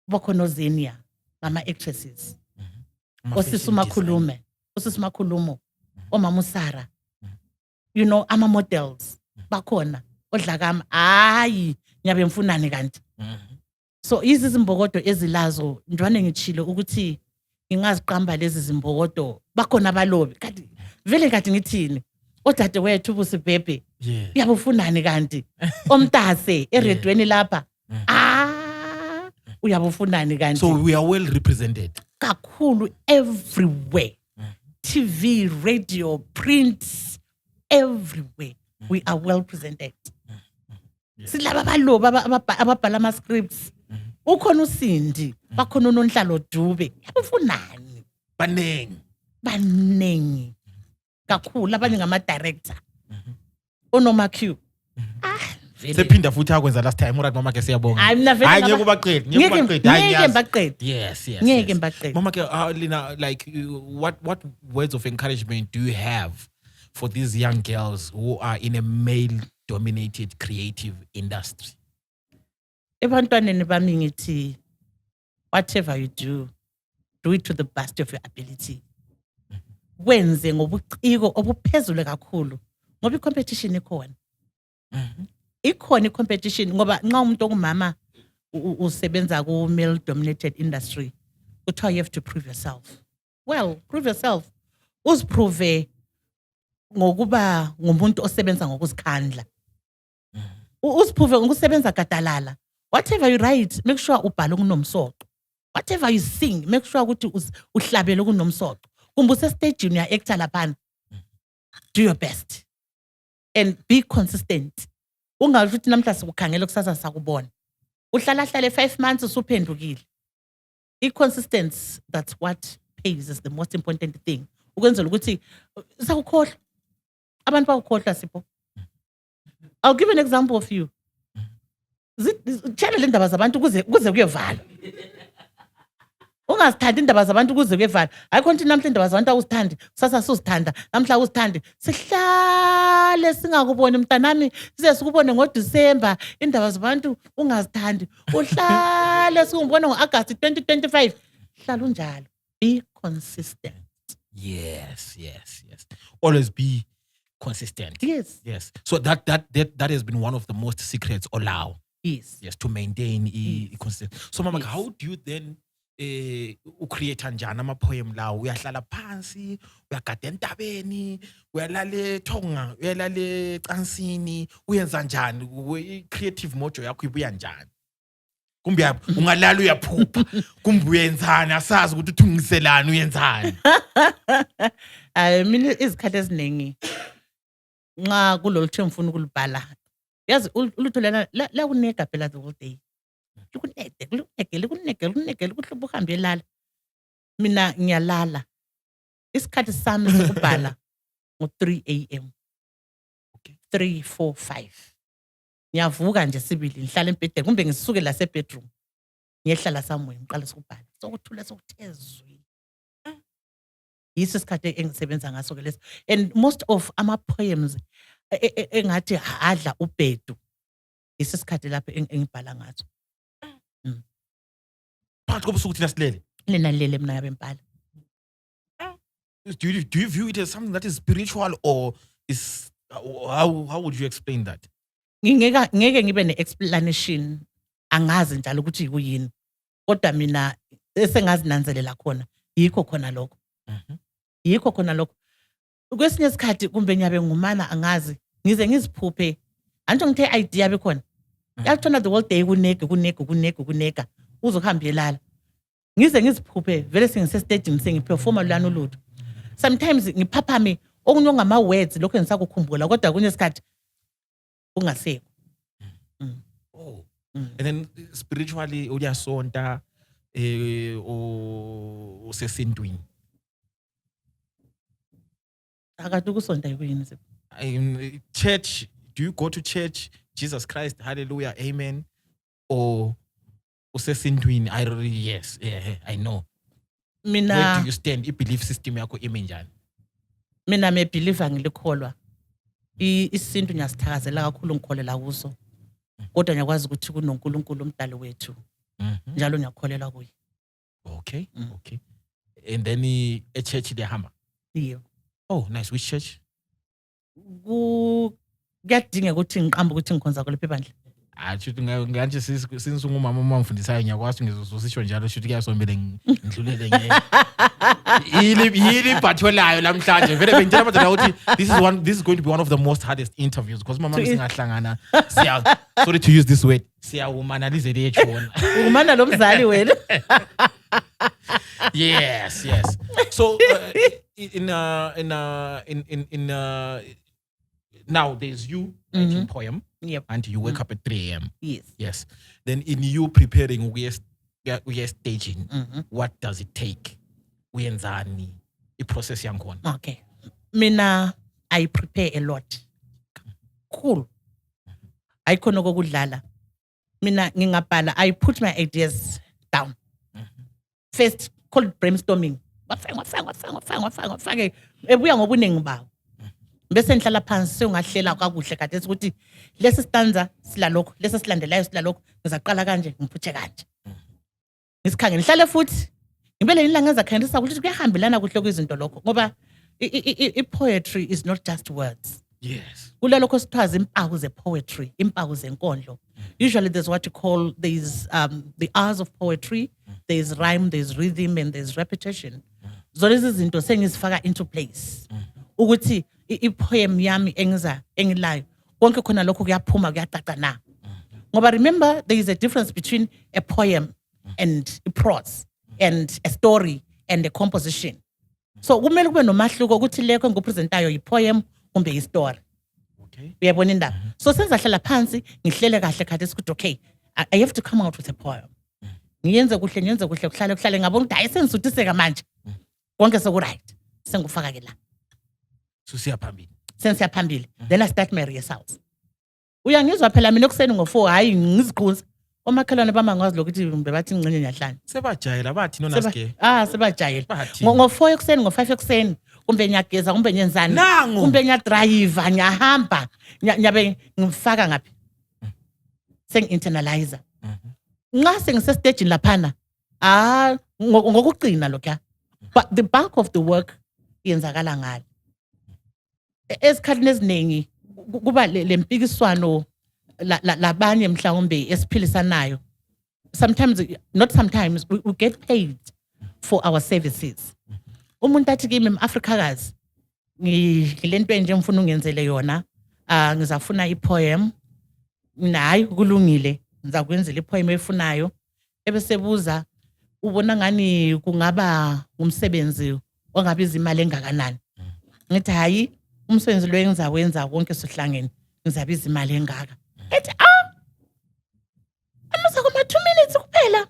Bakhona oZenia ngama-actresses. Osisumakhulumo, omama uSara. You know, ama-models bakhona. Odlakama hayi ngiyabe mfunani kanti. So izimbokodo ezilazo njwane ngitshilo ukuthi ngingaziqamba lezi zimbokodo bakhona abalobi kanti vele kanti ngithini odadewethu busibhebhe uyabufunani kanti omtase eredweni lapha uyabufunani kanti. So we are well represented kakhulu everywhere. TV, radio, print, everywhere we are well presented. Silaba abalobi ababhala ama scripts. Ukhona uSindi, bakhona uNonhlalo Dube. Yabufunani? Banengi. Kakhulu abanye ngama director. Onoma Q. Sephinda futhi akwenza last time uright mama ke siyabonga. Hayi ngeke ubaqede, ngeke mbaqede. Yes. Ngeke mbaqede. Mama ke Lina, like what words of encouragement do you have for these young girls who are in a male dominated creative industry? Ebantwaneni bami ngithi whatever you do it to the best of your ability. Wenze ngobuciko obuphezulu kakhulu ngoba i-competition ikhona. Ikhona i-competition ngoba nxa umuntu ongumama usebenza ku male dominated industry kuthiwa you have to prove yourself. Well, prove yourself. Uziprove ngokuba ngumuntu osebenza ngokuzikhandla. Uziprove ngokusebenza gadalala. Whatever you write, make sure ubhala kunomsoco. Whatever you sing, make sure ukuthi uhlabele kunomsoco. Kumbuse stage uya actor lapha. Do your best. And be consistent. Ungathi uthi namhla sikukhangela kusasa sakubona. Uhlala 5 months usuphendukile. I-consistency, that's what pays, is the most important thing. Ukwenzela ukuthi sakukhohlwa. Abantu bakukhohlwa Sipho. I'll give an example of you. Channel indaba zabantu kuze kuyevala. Ungazithandi indaba zabantu kuze kuyevala. Hayi konke namhla indaba zabantu awuzithandi, kusasa susithanda, namhla uzithandi. Sihlale singakuboni mntanami, size sikubone ngoDisemba indaba zabantu ungazithandi. Uhlale sikubone ngoAugust 2025. Hlala unjalo. Be consistent. Yes. Always be consistent. Yes. Yes. So that has been one of the most secrets allow. Yes. Yes, to maintain Yes. consistent. So mama, Yes. how do you then ucreate njani ama-poem lawo? Uyahlala phansi, uyagada entabeni, uyalala ethonga, uyalala ecansini, uyenza njani? I-creative mojo yakho ibuya njani? Kumbe ungalala uyaphupha, kumbe uyenzani, asazi ukuthi uthi ungiselani uyenzani. Mina izikhathi eziningi nxa kulolu thwe ngifuna ukulibhala, yazi ulutho la kunega phela the whole day. Lukunegele kuhlupha uhambe elala. Mina ngiyalala. Isikhathi sami sokubhala ngo-3 a.m. Okay. 3, 4, 5. Ngiyavuka nje sibili ngihlala embhedeni kumbe ngisuke la sebedroom. Ngiyehlala somewhere ngiqala ukubhala. Sokuthula sokuthe zwi. Yiso isikhathi engisebenza ngaso ke leso. And most of ama-poems engathi hadla ubhedu. Yiso isikhathi lapho engibhala ngaso. Phakathi kobusuku thina silele. Lena lele mina yabempala. Do you view it as something that is spiritual, or is how would you explain that? Ngeke ngibe ne-explanation, angazi njalo ukuthi yikuyini. Kodwa mina esengazinanzelela khona, yikho khona lokho. Yikho khona lokho. Kwesinye isikhathi kumbe ngiyabe ngumana angazi, ngize ngiziphuphe. Antsho ngithe idea bekhona. Yakuthona the whole day kuneka. Uzohamba yelala. Ngize ngiziphuphe vele sengisestaging sengiperforma lana ulutho. Sometimes ngiphaphame okunye ngama-words lokho engisakukhumbula kodwa kunye isikhathi ungasekho. Oh. And then spiritually uyasonta usesintwini. Akade ukusonta yikuyini sipho? Church, do you go to church? Jesus Christ, hallelujah, amen. Or usesintwini? Yes, yeah, I know. Where do you stand? I-belief system yakho ime njani? Mina me believer ngilikholwa. Isintu ngiyasithakazela kakhulu ngikholela kuso. Kodwa ngiyakwazi ukuthi kunoNkulunkulu umdali wethu. Njalo ngiyakholelwa kuye. Okay, okay. And then a church liyahamba? Iyo. Oh, nice. Which church? Kuyadinga ukuthi ngiqambe ukuthi ngikhonza kule ebandla. Shuthi nganje since ungumama umamfundisayo ngiyakwazi ngizosisho njalo shuthi kuyasomele ngidlulele yini ibhatholayo namhlanje vele bengitshela abadala ukuthi this is going to be one of the most hardest interviews because mama singahlangana sorry to use this word siyawumanalize lechona umana lo mzali wena. Yes. So now there's you writing poem. Yep. And you wake up at 3 a.m. Yes. Then in you preparing, we are staging. What does it take? Uyenzani? I-process yankhona. Okay. Mina, I prepare a lot. Cool. Ayikhona kokudlala. Mina ngingabhala, I put my ideas down. First, call it brainstorming. Wafake. Ebuya ngobuningi bawo. Bese nihlala phansi sengahlela kakuhle kade ukuthi lesi stanza silalokho, lesi silandelayo silalokho, ngizaqala kanje, ngiphuthe kanje. Ngisikhangele nihlale futhi. Ngibele yini la ngenza khandisa ukuthi kuyahambelana kuhle kwizinto lokho ngoba i-poetry is not just words. Yes. Kulalokho sithaza impawu ze-poetry, impawu zenkondlo. Usually there's what you call the hours of poetry, there's rhyme, there's rhythm, and there's repetition. Zona lezi zinto sengizifaka into place. Ukuthi i-poem yami engilayo konke khona lokho kuyaphuma kuyacaca na. Ngoba remember there is a difference between a poem and a prose and a story and a composition. So kumele kube nomahluko ukuthi lekho engikupresentayo yi-poem kumbe yi-story. Okay. Uyabona indaba. So senzahlala phansi ngihlele kahle kade ukuthi okay, I have to come out with a poem. Ngiyenze kuhle kuhlale ngabona ukuthi hayi sengisuthiseka manje. Konke seku-right. Sengufaka ke la. So siyaphambili. Sensiyaphambili. Then I start my rehearsals. Uyangizwa phela mina ekuseni ngo-4 hayi ngiziqhunza. Omakhelwane bama ngazi lokuthi bebathi ngcinye nyahlanje. Sebajayela bathi nona sike. Sebajayela. Ngo-4 ekuseni ngo-5 ekuseni kumbe ngiyageza kumbe ngiyenzani. Kumbe ngiyadrive ngiyahamba nyabe ngifaka ngaphi. Sengi-internalizer. Nxa sengisestage laphana ngokuqina lokho. But the bulk of the work yenzakala ngalo. esikhathini eziningi kuba lempikiswano labanye mhlawumbe esiphilisanayo. Not sometimes, we get paid for our services. Umuntu athi kimi mAfrikakazi ngilento enje ngifuna ungenzele yona, ngizafuna ipoem, nayi kulungile, ngizakwenzela ipoem efunayo. Ebesebuza ubona ngani kungaba umsebenzi ongabiza imali engakanani. Ngithi hayi, umsebenzi lo engizawenza wonke sihlangene ngizabiza imali engaka. Ethi amusa kuma 2 minutes kuphela.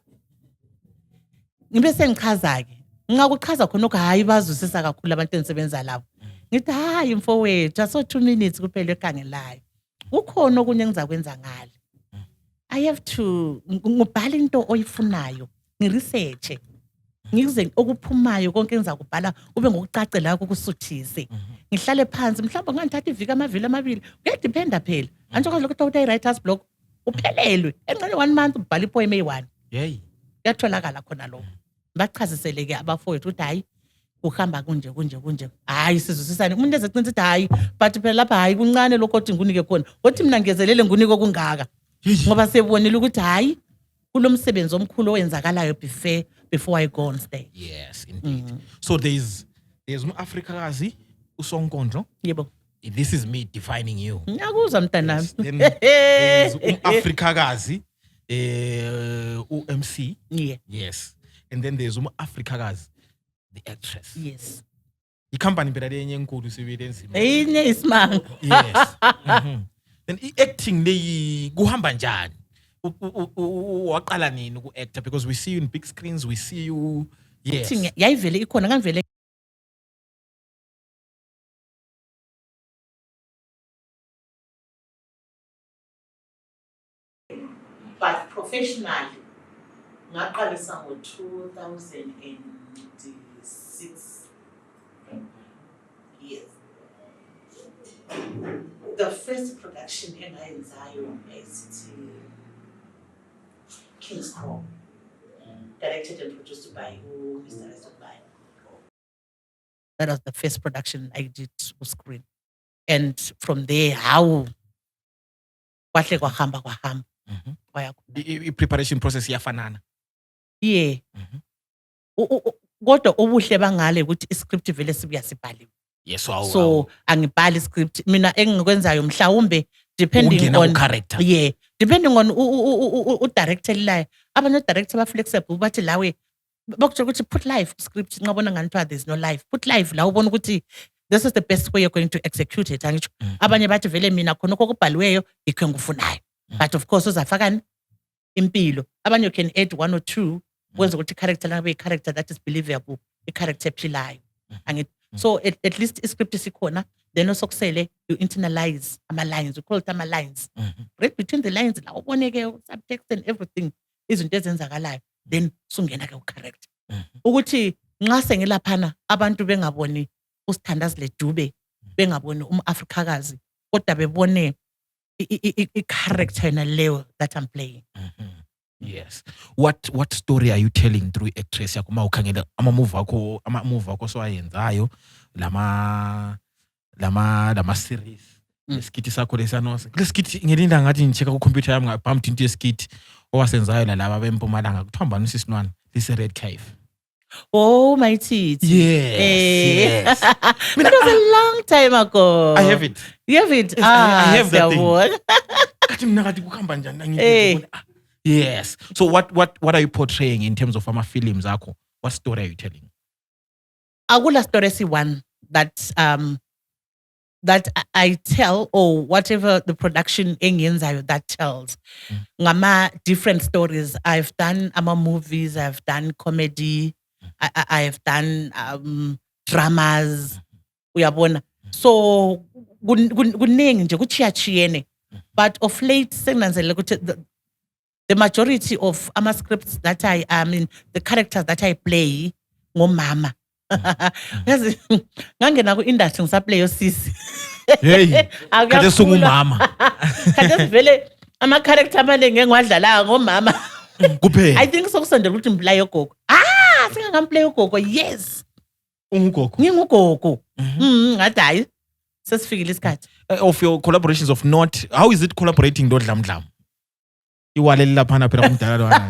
Ngibe sengichaza ke. Ngingakuchaza khona ukuthi hayi bazwisisa kakhulu abantu engisebenza labo. Ngithi hayi mfowethu, aso 2 minutes kuphela ekhangelayo. Kukhona okunye engizakwenza ngale. I have to ngibhala into oyifunayo, ngiresearch. Ngize okuphumayo konke engizakubhala ube ngokucacela ukusuthise. Ngihlale phansi mhlawumbe nganthatha iviki amavili amabili. Kuyadependa phela. Anjalo lokho uthi writer's block uphelelwe. Engcane 1 month ubhala ipoem eyi1. Hey. Kuyatholakala khona lokho. Bachazisele ke abafowethu ukuthi hayi uhamba kunje. Hayi sizwisisane. Umuntu ezecinisa ukuthi hayi but phela lapha hayi kuncane lokho othi ngunike khona. Othi mina ngezelele ngunike okungaka. Ngoba sebonile ukuthi hayi kulomsebenzi omkhulu owenzakalayo before I go on stage. Yes, indeed. So there's umAfrikakazi uSonkondlo. Yebo. This is me defining you. Ngiyakuzwa mntanami. Then there's umAfrikakazi uMC. Yeah. Yes. And then there's umAfrikakazi the actress. Yes. Icompany phela lenye enkulu sibile enzima. Eyinye isimanga. Yes. Then acting leyi kuhamba njani? Waqala nini uku-actor, because we see you in big screens, we see you. Yes. Yayivele ikhona ngangivele but professionally ngaqalisa ngo-2006. Yes. The first production engayenzayo ezithi King's Crow, directed and produced by Mr. Esther. That was the first production I did on screen. And from there, how kwahle kwahamba. Preparation process yafanana. Yeah. Kodwa ubuhle bangale ukuthi iscript vele sibuya sibhaliwe. Yes, wow. So angibhali script mina engikwenzayo mhlawumbe depending on character. Yeah, depending on director live. Abanye director ba flexible bathi lawe bakuthi ukuthi put live script ngabona ngani there's no live. Put live la ubona ukuthi this is the best way you're going to execute it. Angitsho abanye bathi vele mina khona kokubhaliweyo ikho ngufunayo. But of course uzafaka impilo. Abanye you can add 1 or 2 wenza ukuthi character la be character that is believable, a character ephilayo. So at least script isikhona, then also kusele you internalize ama-lines, we call it ama-lines. Read between the lines, la uboneke subtext and everything, izinto ezenzakalayo, then sungena ke u-character. Ukuthi nxa sengilaphana abantu bengaboni uSithandazile Dube, bengaboni umAfrikakazi, kodwa bebone i-character yona leyo that I'm playing. Yes. What story are you telling through actress yakho uma ukhangela ama-move akho sowayenzayo lama series lesikiti sakho lesanose lesikiti ngelinda ngathi ngicheka ku computer yami ngaphambi into yesikiti owasenzayo laba bempumalanga kuthamba nisisinwana lise Red Cave. Oh my teeth. Yes. That was a long time ago. I have it. You have it? Yes, I have that thing. Kathi mina ngathi kuhamba njani. Yes. So what are you portraying in terms of films akho? What story are you telling? Akula story one that I tell, or whatever the production engineers that tells. Ngama different stories. I've done movies, I've done comedy, I've done dramas. Uyabona. So kuningi nje kuchiyachiyene. But of late senganzela ukuthi the majority of ama scripts that the characters that I play ngomama. Yazi ngangena ku industry ngisaplay yosisi. Hey. Kade sungumama. Kade vele ama character amaningi engiwadlala ngomama. Kuphela. I think sokusondela ukuthi ngiplay ugogo. Singangamplay ugogo. Yes. Ungugogo. Ngingugogo. Ngathi hayi Sesifikile isikhathi. Of your collaborations of not, how is it collaborating no Dlam? Iwaleli laphana phela kumdala lwana.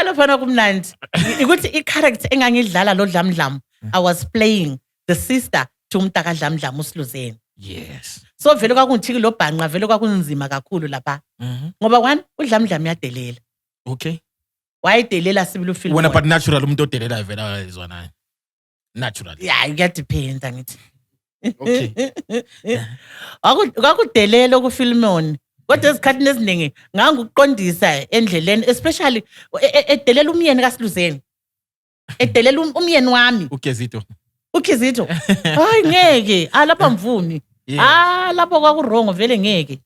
Lofana kumnandi. Ukuthi i-character engangidlala lo Dlamdlam, I was playing the sister to umntaka Dlamdlam uSiluzeni. Yes. So vele kwakungithi lo bhanqa vele kwakunzima kakhulu lapha. Ngoba one uDlamdlam yadelela. Okay. Wayedelela sibili ufilm. Wena but natural umuntu odelela vela izwana. Natural. Yeah, you get depends angithi. Okay. Kwakudelela ku film on. Kodwa esikhathini eziningi nganguqondisa endleleni especially edelela umyeni kaSiluzeni. Edelela umyeni wami. Ukezito. Ukizito. Hayi ngeke, lapha mvumi. Lapho kwakurongo vele ngeke.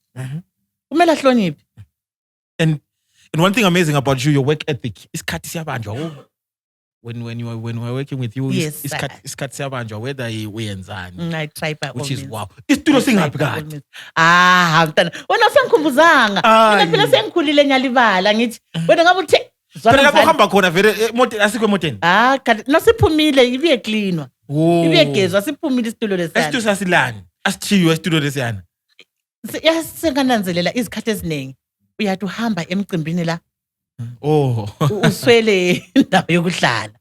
Kumele ahloniphe. And one thing amazing about you, your work ethic, isikhathi siyabanjwa. When you were working with you, Yes, isikhathi siyabanjwa whether uyenzani. I try by all Which is means. wow. Isitulo singaphi kanti? Mntana. Wena usengikhumbuzanga. Mina phela sengikhulile nyalibala ngithi wena ngabe uthe Phela lapho uhamba khona vele asikho emoteni. nasiphumile ibuye cleanwa. Ibuye gezwa siphumile isitulo lesiyana. Isitulo sasilani? Asithiyo isitulo lesiyana. Sengananzelela izikhathi eziningi. Uyathi uhamba emcimbini la. Uswele indawo yokuhlala.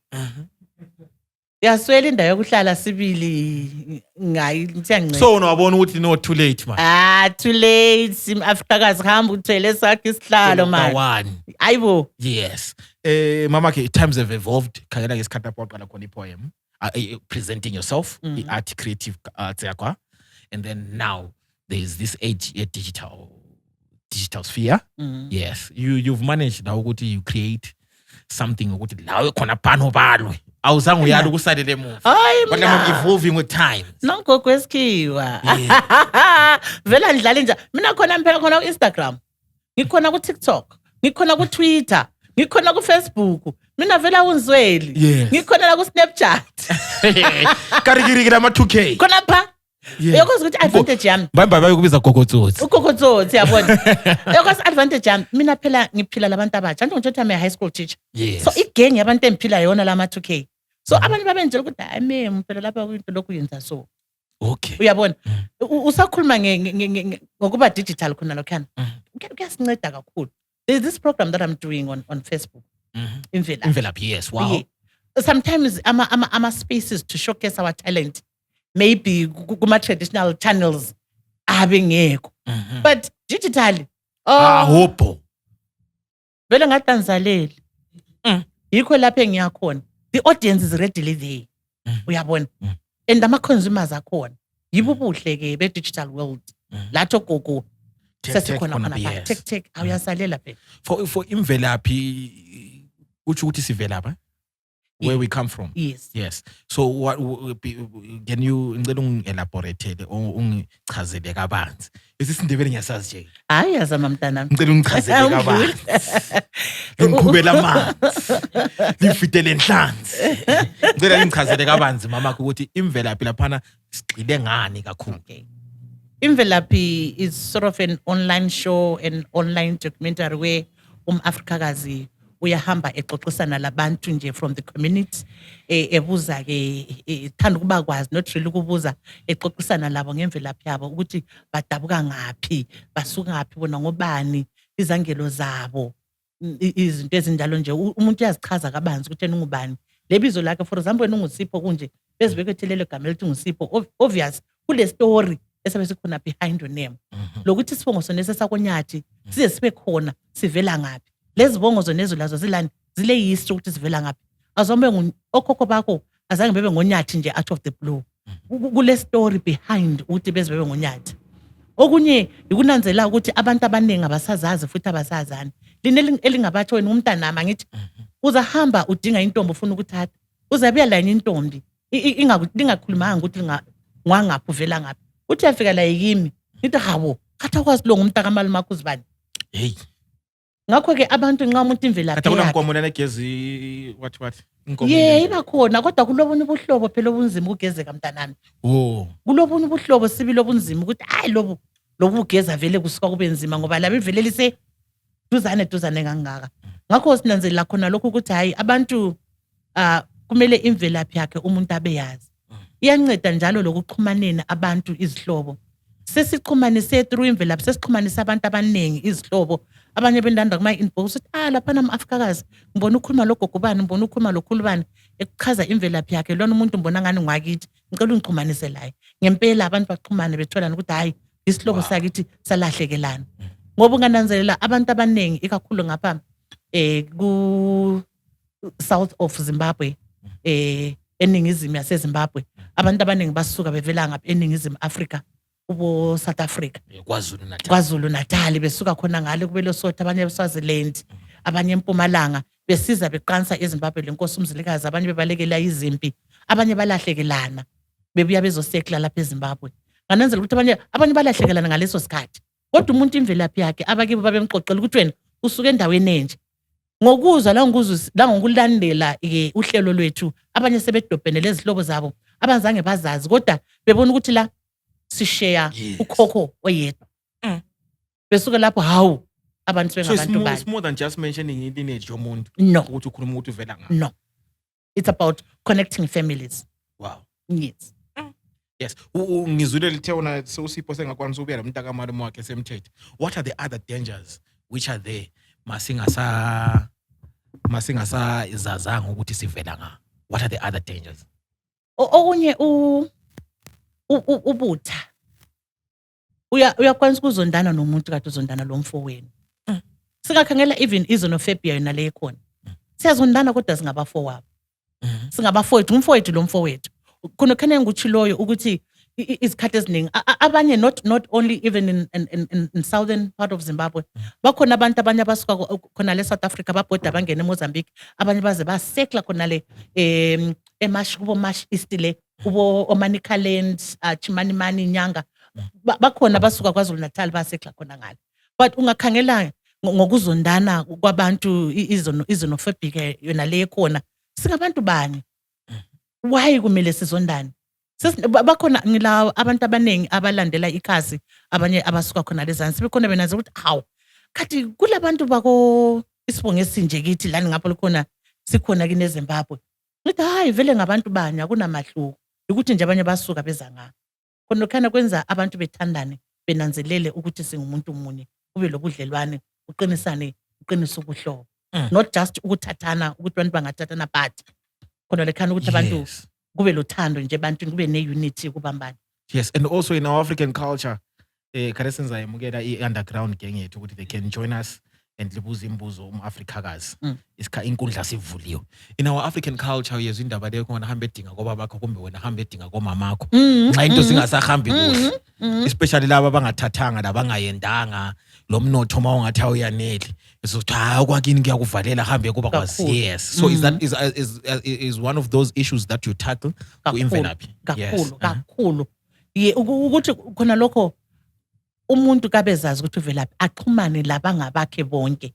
Yaswele indawo yokuhlala sibili ngayi So wabona ukuthi no too late man. Too late. Afrikakazi hamba uthele sakhe isihlalo man. Ayibo. Yes. Mama ke times have evolved. Khangela ke isikhathi lapho waqala khona ipoem. Presenting yourself, the art creative arts yakwa. And then now there's this age digital sphere. Yes. You've managed now ukuthi you create something ukuthi lawe khona phano balwe. Awuzange uyala ukusalele emuva. But I'm evolving with time. Nongogo esikhiwa. Vela ngidlala nje. Mina khona phela khona ku Instagram. Ngikhona ku TikTok. Ngikhona ku Twitter. Ngikhona ku Facebook. Mina vela unzweli. Ngikhona la ku Snapchat. Karigiri nama 2K. Khona pha. Uyakwazi ukuthi advantage yami. Bayokubiza gogotsotsi. Ugogotsotsi yabona. Uyakwazi advantage yami. Mina phela ngiphila labantu abatsha. Njengokuthi I'm a high school teacher. So igang yabantu emphila yona lama 2K. So abantu babenjela ukuthi hayi mem phela lapha kwinto lokhu yenza so. Okay. Uyabona? Usakhuluma ngokuba digital khona lokhana. Kuyasinceda kakhulu. There's this program that I'm doing on Facebook. Imvelaphi, yes. Wow. Yeah. Sometimes ama spaces to showcase our talent. Maybe kuma traditional channels abengekho. But digitally. Hopo. Vele ngatanzaleli. Yikho lapho engiyakhona. The audience is readily there. Uyabona? And ama consumers akhona. Yibo buhle ke be digital world. Lathi gogo sesikhona khona tech awuyasalela phela. For imvelaphi uthi ukuthi sivelapha? Where we come from. Yes. So what can you ngicela elaborate ungichazele kabanzi. Isindebele ngiyasazi nje. Hayi yazama mntana. Ngicela ungichazele kabanzi. Ngikhubela amanzi. Lifitele enhlanzi. Ngicela ungichazele kabanzi mama ukuthi imvelaphi laphana sigxile ngani kakhulu. Imvelaphi is sort of an online show, an online documentary where Afrikakazi uyahamba exoxisana labantu nje from the community ebuza ke thanda kuba kwazi not really ukubuza exoxisana labo ngemvelaphi yabo ukuthi badabuka ngapi basuka ngapi bona ngobani izangelo zabo izinto ezinjalo nje umuntu uyazichaza kabanzi ukuthi ungubani lebizo lakhe for example wena ungusipho kunje bezibekethelele igama elithi ungusipho obvious kule story esabe sikhona behind your name lokuthi sibongo sona sesakonyathi size sibe khona sivela ngapi lezibongo zonezo lazo zilani zile history ukuthi sivela ngapi azombe okhokho bakho azange bebe ngonyathi nje out of the blue kule story behind ukuthi bezibebe ngonyathi okunye ikunanzela ukuthi abantu abaningi abasazazi futhi abasazani line elingabatho wena umntanami ngithi uzahamba udinga intombi ufuna ukuthatha uzabuya la intombi ingakhulumanga ukuthi ngwangaphi uvela ngaphi uthi yafika la yimi ngithi hawo khatha kwazi lo ngumntakamali makho uzibani hey ngakho ke abantu nxa umuntu imvelaphi yakhe kutha kunamkomo negezi what inkomo iba khona kodwa kulobona ubuhlobo phela obunzima ukugezeka mntanami kulobona ubuhlobo sibili obunzima ukuthi hayi lobu ugeza vele kusuka kube nzima ngoba labe vele lise duzane kangaka ngakho sinanzelela khona lokho ukuthi hayi abantu kumele imvelaphi yakhe umuntu abeyazi iyanceda njalo lokuxhumaneni abantu izihlobo. Sesixhumanise through imvelaphi, sesixhumanise abantu abaningi izihlobo. Abanye bendanda kuma-inbox ukuthi lapha nama-Afrikakazi ngibona ukhuluma logogo bani, ngibona ukhuluma lokhulu bani ekuchaza imvelaphi yakhe. Lona umuntu ngibona ngani ngwakithi, ngicela ungixhumanise laye. Ngempela abantu baxhumane betholana ukuthi hayi isihlobo sakithi salahlekelana. Ngoba ungananzelela abantu abaningi ikakhulu ngapha ku south of Zimbabwe, eningizimi yaseZimbabwe, abantu abaningi basuka bevela ngapha eningizimu Afrika kubo South Africa, KwaZulu Natal, besuka khona ngale kube Lesotho, abanye eSwaziland, abanye eMpumalanga, besiza beqansa eZimbabwe lenkosi uMzilikazi, abanye bebalekela izimpi, abanye balahlekelana bebuya bezosekla lapha eZimbabwe. Nganenzela ukuthi abanye balahlekelana ngaleso sikhathi. Kodwa umuntu imvelaphi yakhe abakibo babemxoxela ukuthi wena usuke endaweni enje. Ngokuzwa la ngokulandela uhlelo lwethu, abanye sebedobhene lezihlobo zabo abazange bazazi, kodwa bebona ukuthi la sishare ukhokho oyedwa. Besuka lapho hawu abantu bengabantu bani. So it's more than just mentioning lineage yomuntu. No. Ukuthi ukhuluma ukuthi uvela ngaphi. No. It's about connecting families. Wow. Yes. Yes. Ngizwile lithe wona sewusipho sengakwanisa ukuya nomntaka malume wakhe semthetho. What are the other dangers which are there masingasa izazanga ukuthi sivela nga? What are the other dangers? Okunye ubutha. Uyakwanisa ukuzondana nomuntu kade uzondana lo mfowenu. Singakhangela even izonofobia yona le khona. Siyazondana kodwa singabafowabo. Singabafowethu, umfowethu lo mfowethu. Kuno khane ngutshiloyo ukuthi isikhathi eziningi abanye not only even in southern part of Zimbabwe, bakhona abantu abanye abasuka khona le South Africa babhoda bangena eMozambique, abanye baze basekla khona le eMash kubo Mash East le kubo Omanicaland, Chimanimani, Nyanga, bakhona basuka KwaZulu Natal basekla khona ngale. But ungakhangela ngokuzondana kwabantu izonofobia yona le khona, singabantu bani? Why kumele sizondane? Bakhona ngilawo abantu abaningi abalandela ikhasi, abanye abasuka khona lezansi bekhona benazi ukuthi hawu kathi kulabantu bako isibonge sinje kithi lani ngapho likhona sikhona kine Zimbabwe. Ngithi hayi vele ngabantu bani akunamahluko, ukuthi nje abanye basuka beza ngapha. Khona khana kwenza abantu bethandane, benanzelele ukuthi singumuntu munye, kube lobudlelwane, uqinisane, uqinisa ubuhlobo. Not just ukuthathana ukuthi abantu bangathathana but khona lekhana ukuthi abantu kube lothando nje abantu kube ne-unity kubambana. Yes, and also in our African culture, kare senza yamukela i-underground gang yethu ukuthi they can join us and libuza imbuzo Afrikakazi. Isikha inkundla sivuliwe. In our African culture uyezwa indaba leyo khona hamba edinga ngoba bakho kumbe wena hamba edinga komamakho. Nxa into singasahambi kuhle. Especially laba abangathathanga labangayendanga, lo mnotho mawungathi awuyanele. Sokuthi hayi kwakini kuyakuvalela hambe kuba kwazi. Yes. So is that is one of those issues that you tackle ku imvelaphi? Kakhulu. Ukuthi khona lokho umuntu kabezazi ukuthi uvelaphi axhumane labangabakhe bonke.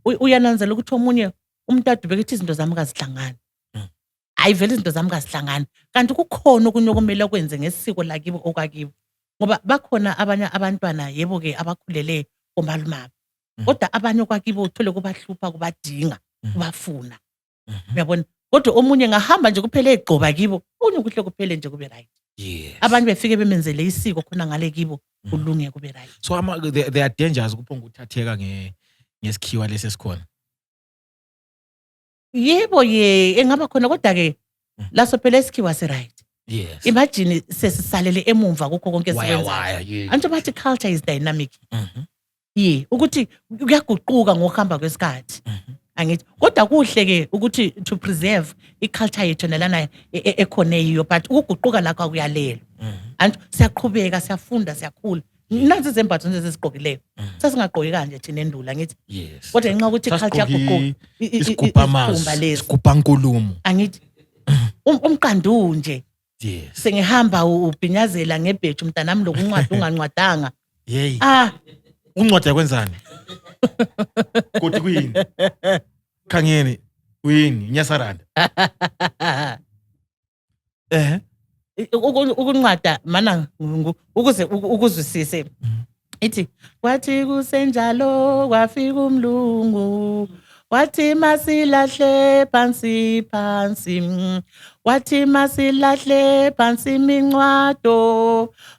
Uyananzela ukuthi omunye umntadu bekithi izinto zami kazihlangana. Ayivele izinto zami kazihlangana. Kanti kukhona okunye okumele kwenze ngesiko lakibo okwakibo. Ngoba bakhona abanye abantwana yebo ke abakhulele omalumaba. Kodwa abanye okwakibo uthole kubahlupha kubadinga, kubafuna. Uyabona? Kodwa omunye ngahamba nje kuphele egcoba kibo, unye kuhle kuphele nje kube right. Yes. Abanye befike bemenzele isiko khona ngale kibo kulunge kube right. So there are dangers kuphonga uthatheka ngesikhiwa lesesikhona. Yebo engaba khona kodwa ke laso phela isikhiwa se right. Yes. Imagine sesisalele emumva kukho konke sikwenzayo. Anto bathi culture is dynamic. Ukuthi kuyaguquka ngokuhamba kwesikhathi. Angithi kodwa kuhle ke ukuthi to preserve iculture yethu nelana ekhona yiyo but ukuguquka lakho kuyalela. Anto siyaqhubeka siyafunda siyakhula. Nansi izembatho ezisigqokileyo. Sasingagqoki kanje thina endula ngithi. Yes. Kodwa ngenxa ukuthi iculture yaguquka. Isigubha amazi, isigubha nkulumo. Angithi umqandu nje. Yes. Sengihamba ubhinyazela ngebheju mntanami lokuncwadi ungancwadanga. Hey. Uncwadi kwenzani? Kodwa kuyini? Khangeni. Kuyini? Nyasaranda. Ukuncwada mana ukuze ukuzwisise. Ithi kwathi kusenjalo kwafika umlungu wathi masilahle phansi phansi wathi masilahle phansi mincwado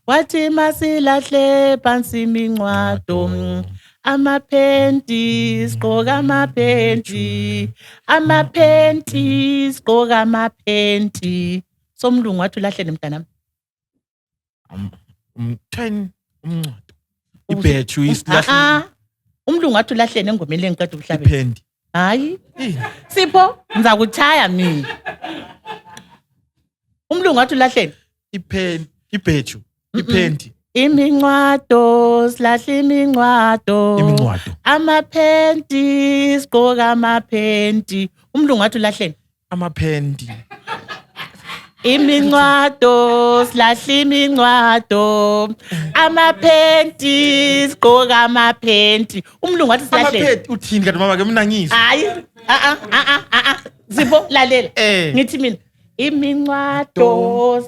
wathi masilahle phansi mincwado amaphenti sigqoka amaphenti sigqoka amaphenti somlungu wathi ulahlele mntanami 10 umncwadi ibhethu isilahle umlungu wathi ulahlele engomeni lengiqeda ukuhlabela ipendi hayi Sipho ngizakuchaya mina umlungu wathi ulahlele ipendi ibhethu ipendi imincwado silahle imincwado amaphenti sigqoka amaphenti umlungu wathi ulahlele amapendi imincwado silahle imincwado amaphenti sigqoka amaphenti umlungu wathi silahle amaphenti uthini kanti mama ke mina ngizwa hayi Sipho lalela ngithi mina imincwado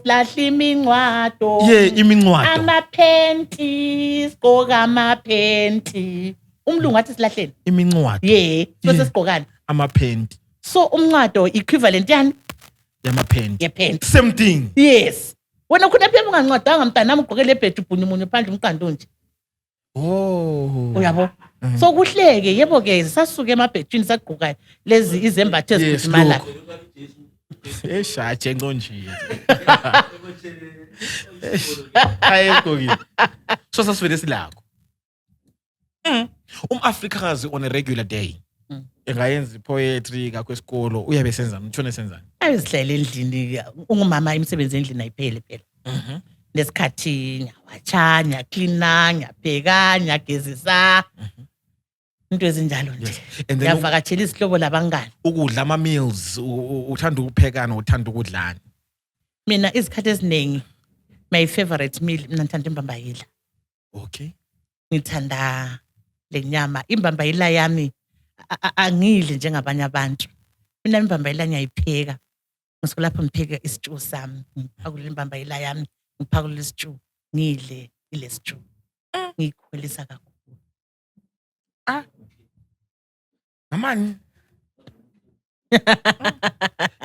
silahle imincwado imincwado amaphenti sigqoka amaphenti umlungu wathi silahleni imincwado bese sigqokani amaphenti so umncwado equivalent yani yamaphenti yephenti same thing yes wena khona phela ungancwadanga mntanami ugqoke lebhedu ubhuni munye phandle umqando nje uyabo so kuhleke yebo ke sasuke emabhedwini sagqoka lezi izembatho ezikhudumala eshaje ngonje ayegqokile so sasivele silakho umAfrikazi on a regular day engayenza poetry ngakho esikolo uyabe senzani utshone senzani ayizihlela endlini ungumama imisebenzi endlini ayiphele phela nesikhathi nyawacha nyacleana nyapheka nyagezisa into ezinjalo nje ngiyavakatshela isihlobo labangani ukudla ama meals uthanda ukuphekana uthanda ukudlana mina izikhathi eziningi my favorite meal mina ngithanda imbambayila okay ngithanda lenyama imbambayila yami angidli njengabanye abantu mina imbambayila ngiyayipheka ngisuka lapho ngipheke isitew sami ngiphakulele imbambayila yami ngiphakulele isitew ngidle ile stew ngiyikhwelisa kakhulu amani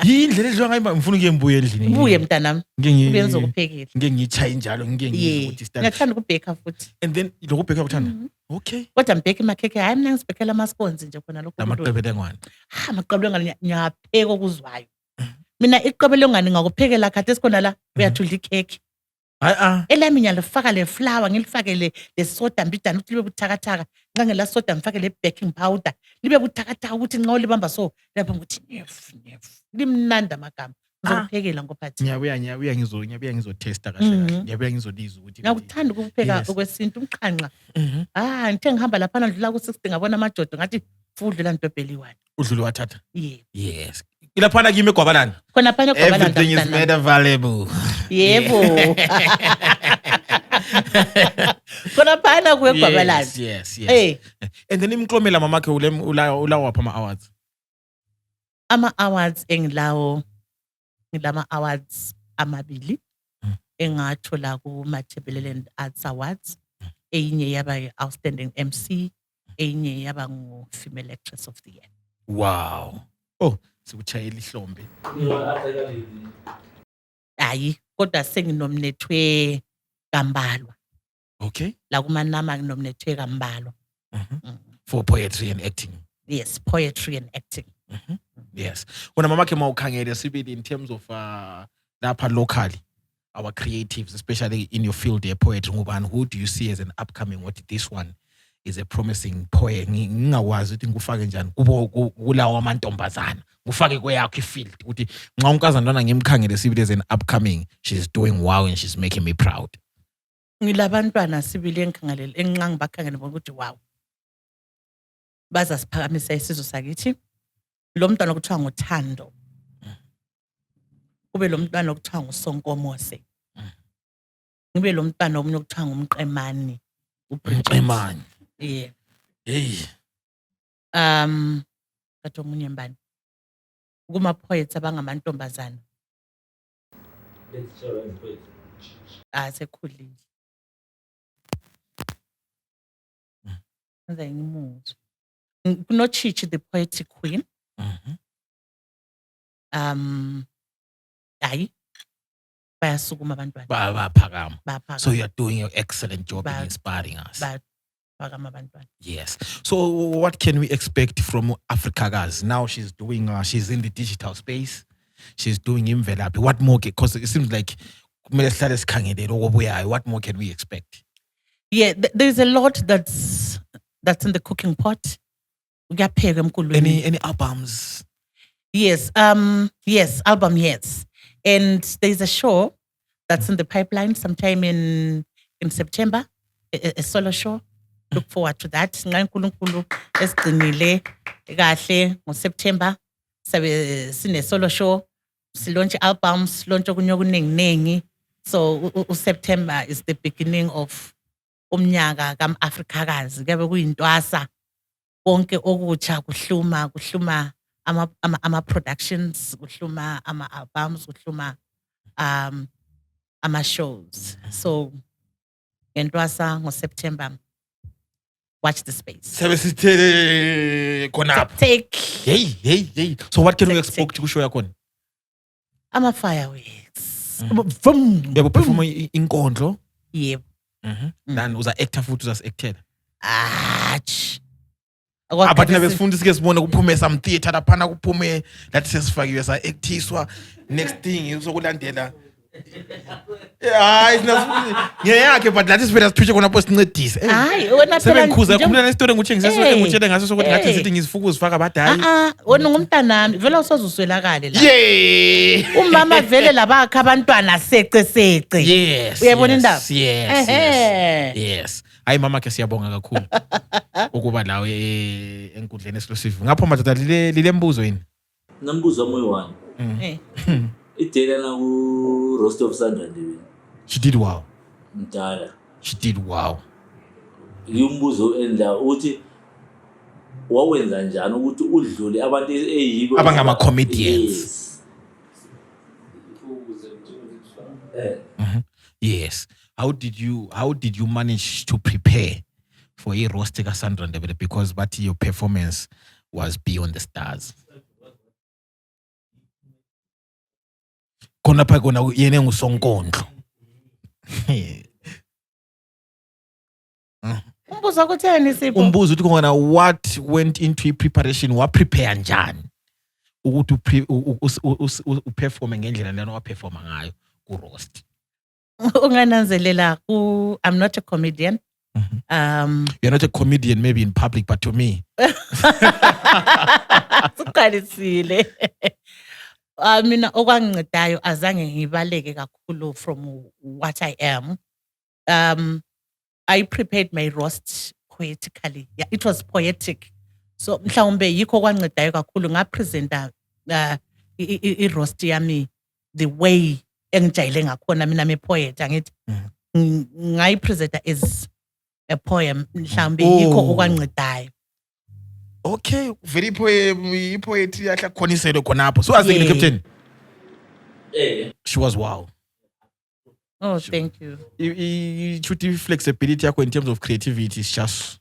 yindlela edliwa ngayo ngifuna ukuye ngibuye endlini ubuye mntanami ngiye ngizokuphekela ngiyichaye njalo ngizwe ukuthi stand ngiyathanda ukubheka futhi and then lokubheka uthanda okay kodwa ngibheka imakhekhe hayi mina ngisibhekela amasponzi nje khona lokho lamaqebelengwane amaqebelengwane ngiyapheka okuzwayo mina iqebelengwane ngakuphekela khathi esikhona la uyathula ikhekhe elami ngiyalifaka le flour ngilifake le soda mbidana ukuthi libe buthakathaka ngangela soda ngifake le baking powder libe buthakathaka ukuthi nxa ulibamba so lapho ukuthi nef limnandi amagama ngizokuphekela ngophathi ngiyabuya ngizotesta kahle ngiyabuya ngizolizwa ukuthi ngakuthanda ukupheka okwesintu umqhanqa ngithe ngihamba lapha ndlula ku60 ngabona amajodo ngathi udlula ntobheliwane udlula wathatha yes ilaphana kimi egwabalana khona phana egwabalana everything is made available yebo khona phana kwegwabalana yes and then imklomela mamakhe ulawo wapha ama awards engilawo ngilama awards amabili engathola ku Matabeleland Arts Awards enye yaba outstanding MC enye yaba ngu female actress of the year wow sikuchayela ihlombe hayi kodwa senginominethwe kambalwa okay la kumanama nginominethwe kambalwa for poetry and acting yes poetry and acting yes wena mamakhe mawukhangele sibili in terms of lapha locally our creatives especially in your field of poetry ngubani who do you see as an upcoming what this one is a promising poet ngingakwazi ukuthi ngikufake njani kulawo amantombazana ngufake kweyakho ifield ukuthi nxa unkazana ngimkhangele sibili as an upcoming she's doing wow and she's making me proud ngilabantwana sibili engikhangelele enqanga bakhangele ukuthi wow bazasiphakamisa isizwe sakithi lo mntwana okuthiwa nguThando kube lo mntwana okuthiwa nguSonkomose ngibe lo mntwana omunye okuthiwa ngumqemani uPrimani yeah hey kathi omunye mbani kuma poets abangamantombazana sekhulile enza ngimuzwe Kunochichi, the poetic queen. Mhm. Hayi bayasukuma abantwana Bayaphakama. bayaphakama. So you're doing an excellent job in Ba- inspiring us. bayaphakama abantwana. Yes. So what can we expect from Afrikakazi? Now she's doing, she's in the digital space. She's doing Imvelaphi. What more? Because it seems like kumele sihlale sikhangele okobuyayo. What more can we expect? Yeah, there's a lot that's in the cooking pot. Kuyaphekwa emkulweni. Any albums? Yes, yes, album, yes. And there's a show that's in the pipeline sometime in September, a solo show. Look forward to that. Nxa uNkulunkulu esigcinile kahle ngoSeptember sabe sine solo show, silaunch albums, launch okunye okuningi. So uSeptember is the beginning of umnyaka kaMafrikakazi. Kuyabe kuyintwasa konke okutsha kuhluma ama productions, kuhluma ama albums, kuhluma ama shows. So ngentwasa ngoSeptember, watch the space. Sabe sithele khonapha. Take Hey. So what can we expect kushow yakhona? ama fireworks. Yebo perform inkondlo. Yebo. Then uza actor futhi uzas-actela. Ach. But nabesifundi sike sibone kuphume some theater laphana kuphume lathi sesifakiwe sa-actiswa. Next thing uzokulandela. Hayi ngeyakhe but lathi sivela sithushe khonapho sincedise. Hayi wena phela Sebengikhuza khumula nesitory ngutshengise ngaso sokuthi ngathi sithi ngisifuka uzifaka badala. wena ngumntanami vele usoze uswelakale la. Yeah. Umama vele labakha abantwana sece. Yes. Uyayibona indaba? Yes. Hayi mama ke siyabonga kakhulu ukuba lawe enkundleni exclusive. Ngapho madoda lile mbuzo yini? Nambuzo moyi one. Idela na ku Roast of Sandra. She did wow. Mdala. She did wow. Umbuzo endla uthi wawenza njani ukuthi udlule abantu eyibo Abangama comedians. Yes. Yes. How did you manage to prepare for a roast ka Sandra Ndebele, because but your performance was beyond the stars? Kona pa kona yena ngusonkondlo. Umbuzo kutheni Sipho? Umbuzo uthi kona what went into preparation, wa prepare njani ukuthi uperform ngendlela lena wa perform ngayo ku roast? Ungananzelela I'm not a comedian. You're not a comedian maybe in public, but to me. Suqalisile. Mina okwangicedayo azange ngibaleke kakhulu from what I am. I prepared my roast poetically. Yeah, it was poetic. So mhlawumbe yikho kwangicedayo kakhulu ngapresenta I roast yami the way engijayele ngakhona mina me-poet angithi ngayipresenta as a poem mhlawumbe yikho okwangicedayo. Okay, very poetry yakhe khoniselo khonapho. So azekile captain. She was wow. Oh, thank you. Chuthi flexibility yakho in terms of creativity is just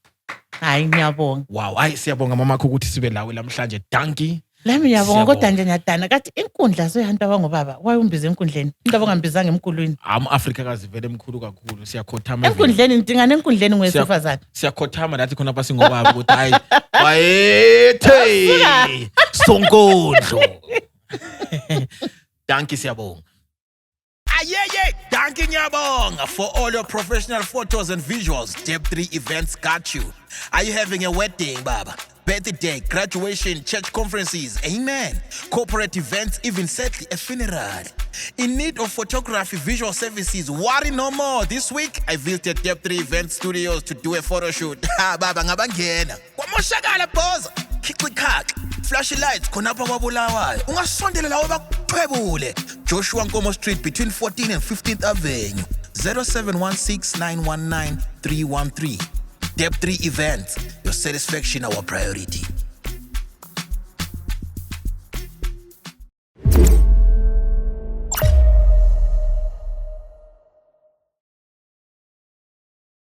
Hayi ngiyabonga. wow. Hayi siyabonga mama kho ukuthi sibe lawe namhlanje. Danki. Lami ngiyabonga kodwa nje ngiyadana kathi inkundla soyihantu abangobaba. Wayumbiza enkundleni. Into abangambizanga emkulwini. Afrikakazi vele emkhulu kakhulu. Siyakhothama. Enkundleni nidingana enkundleni ngwesifazane. Siyakhothama nathi khona pha singobaba ukuthi hayi wayethe sonkondlo. Danki siyabonga. Yeah. Thank you, Nyabong. For all your professional photos and visuals, Deb3 Events got you. Are you having a wedding, Baba? Birthday, graduation, church conferences, amen. Corporate events, even sadly a funeral. In need of photography, visual services, worry no more. This week, I visited Deb3 Event Studios to do a photo shoot. Baba ngabangena. Kwamoshakala pose. Kikikak. Flashy lights, khonapha kwabulawayo. Ungasondela lawo bakuthwebule. Joshua Nkomo Street between 14th and 15th Avenue. 0716-919-313. Deb3 Events, your satisfaction our priority.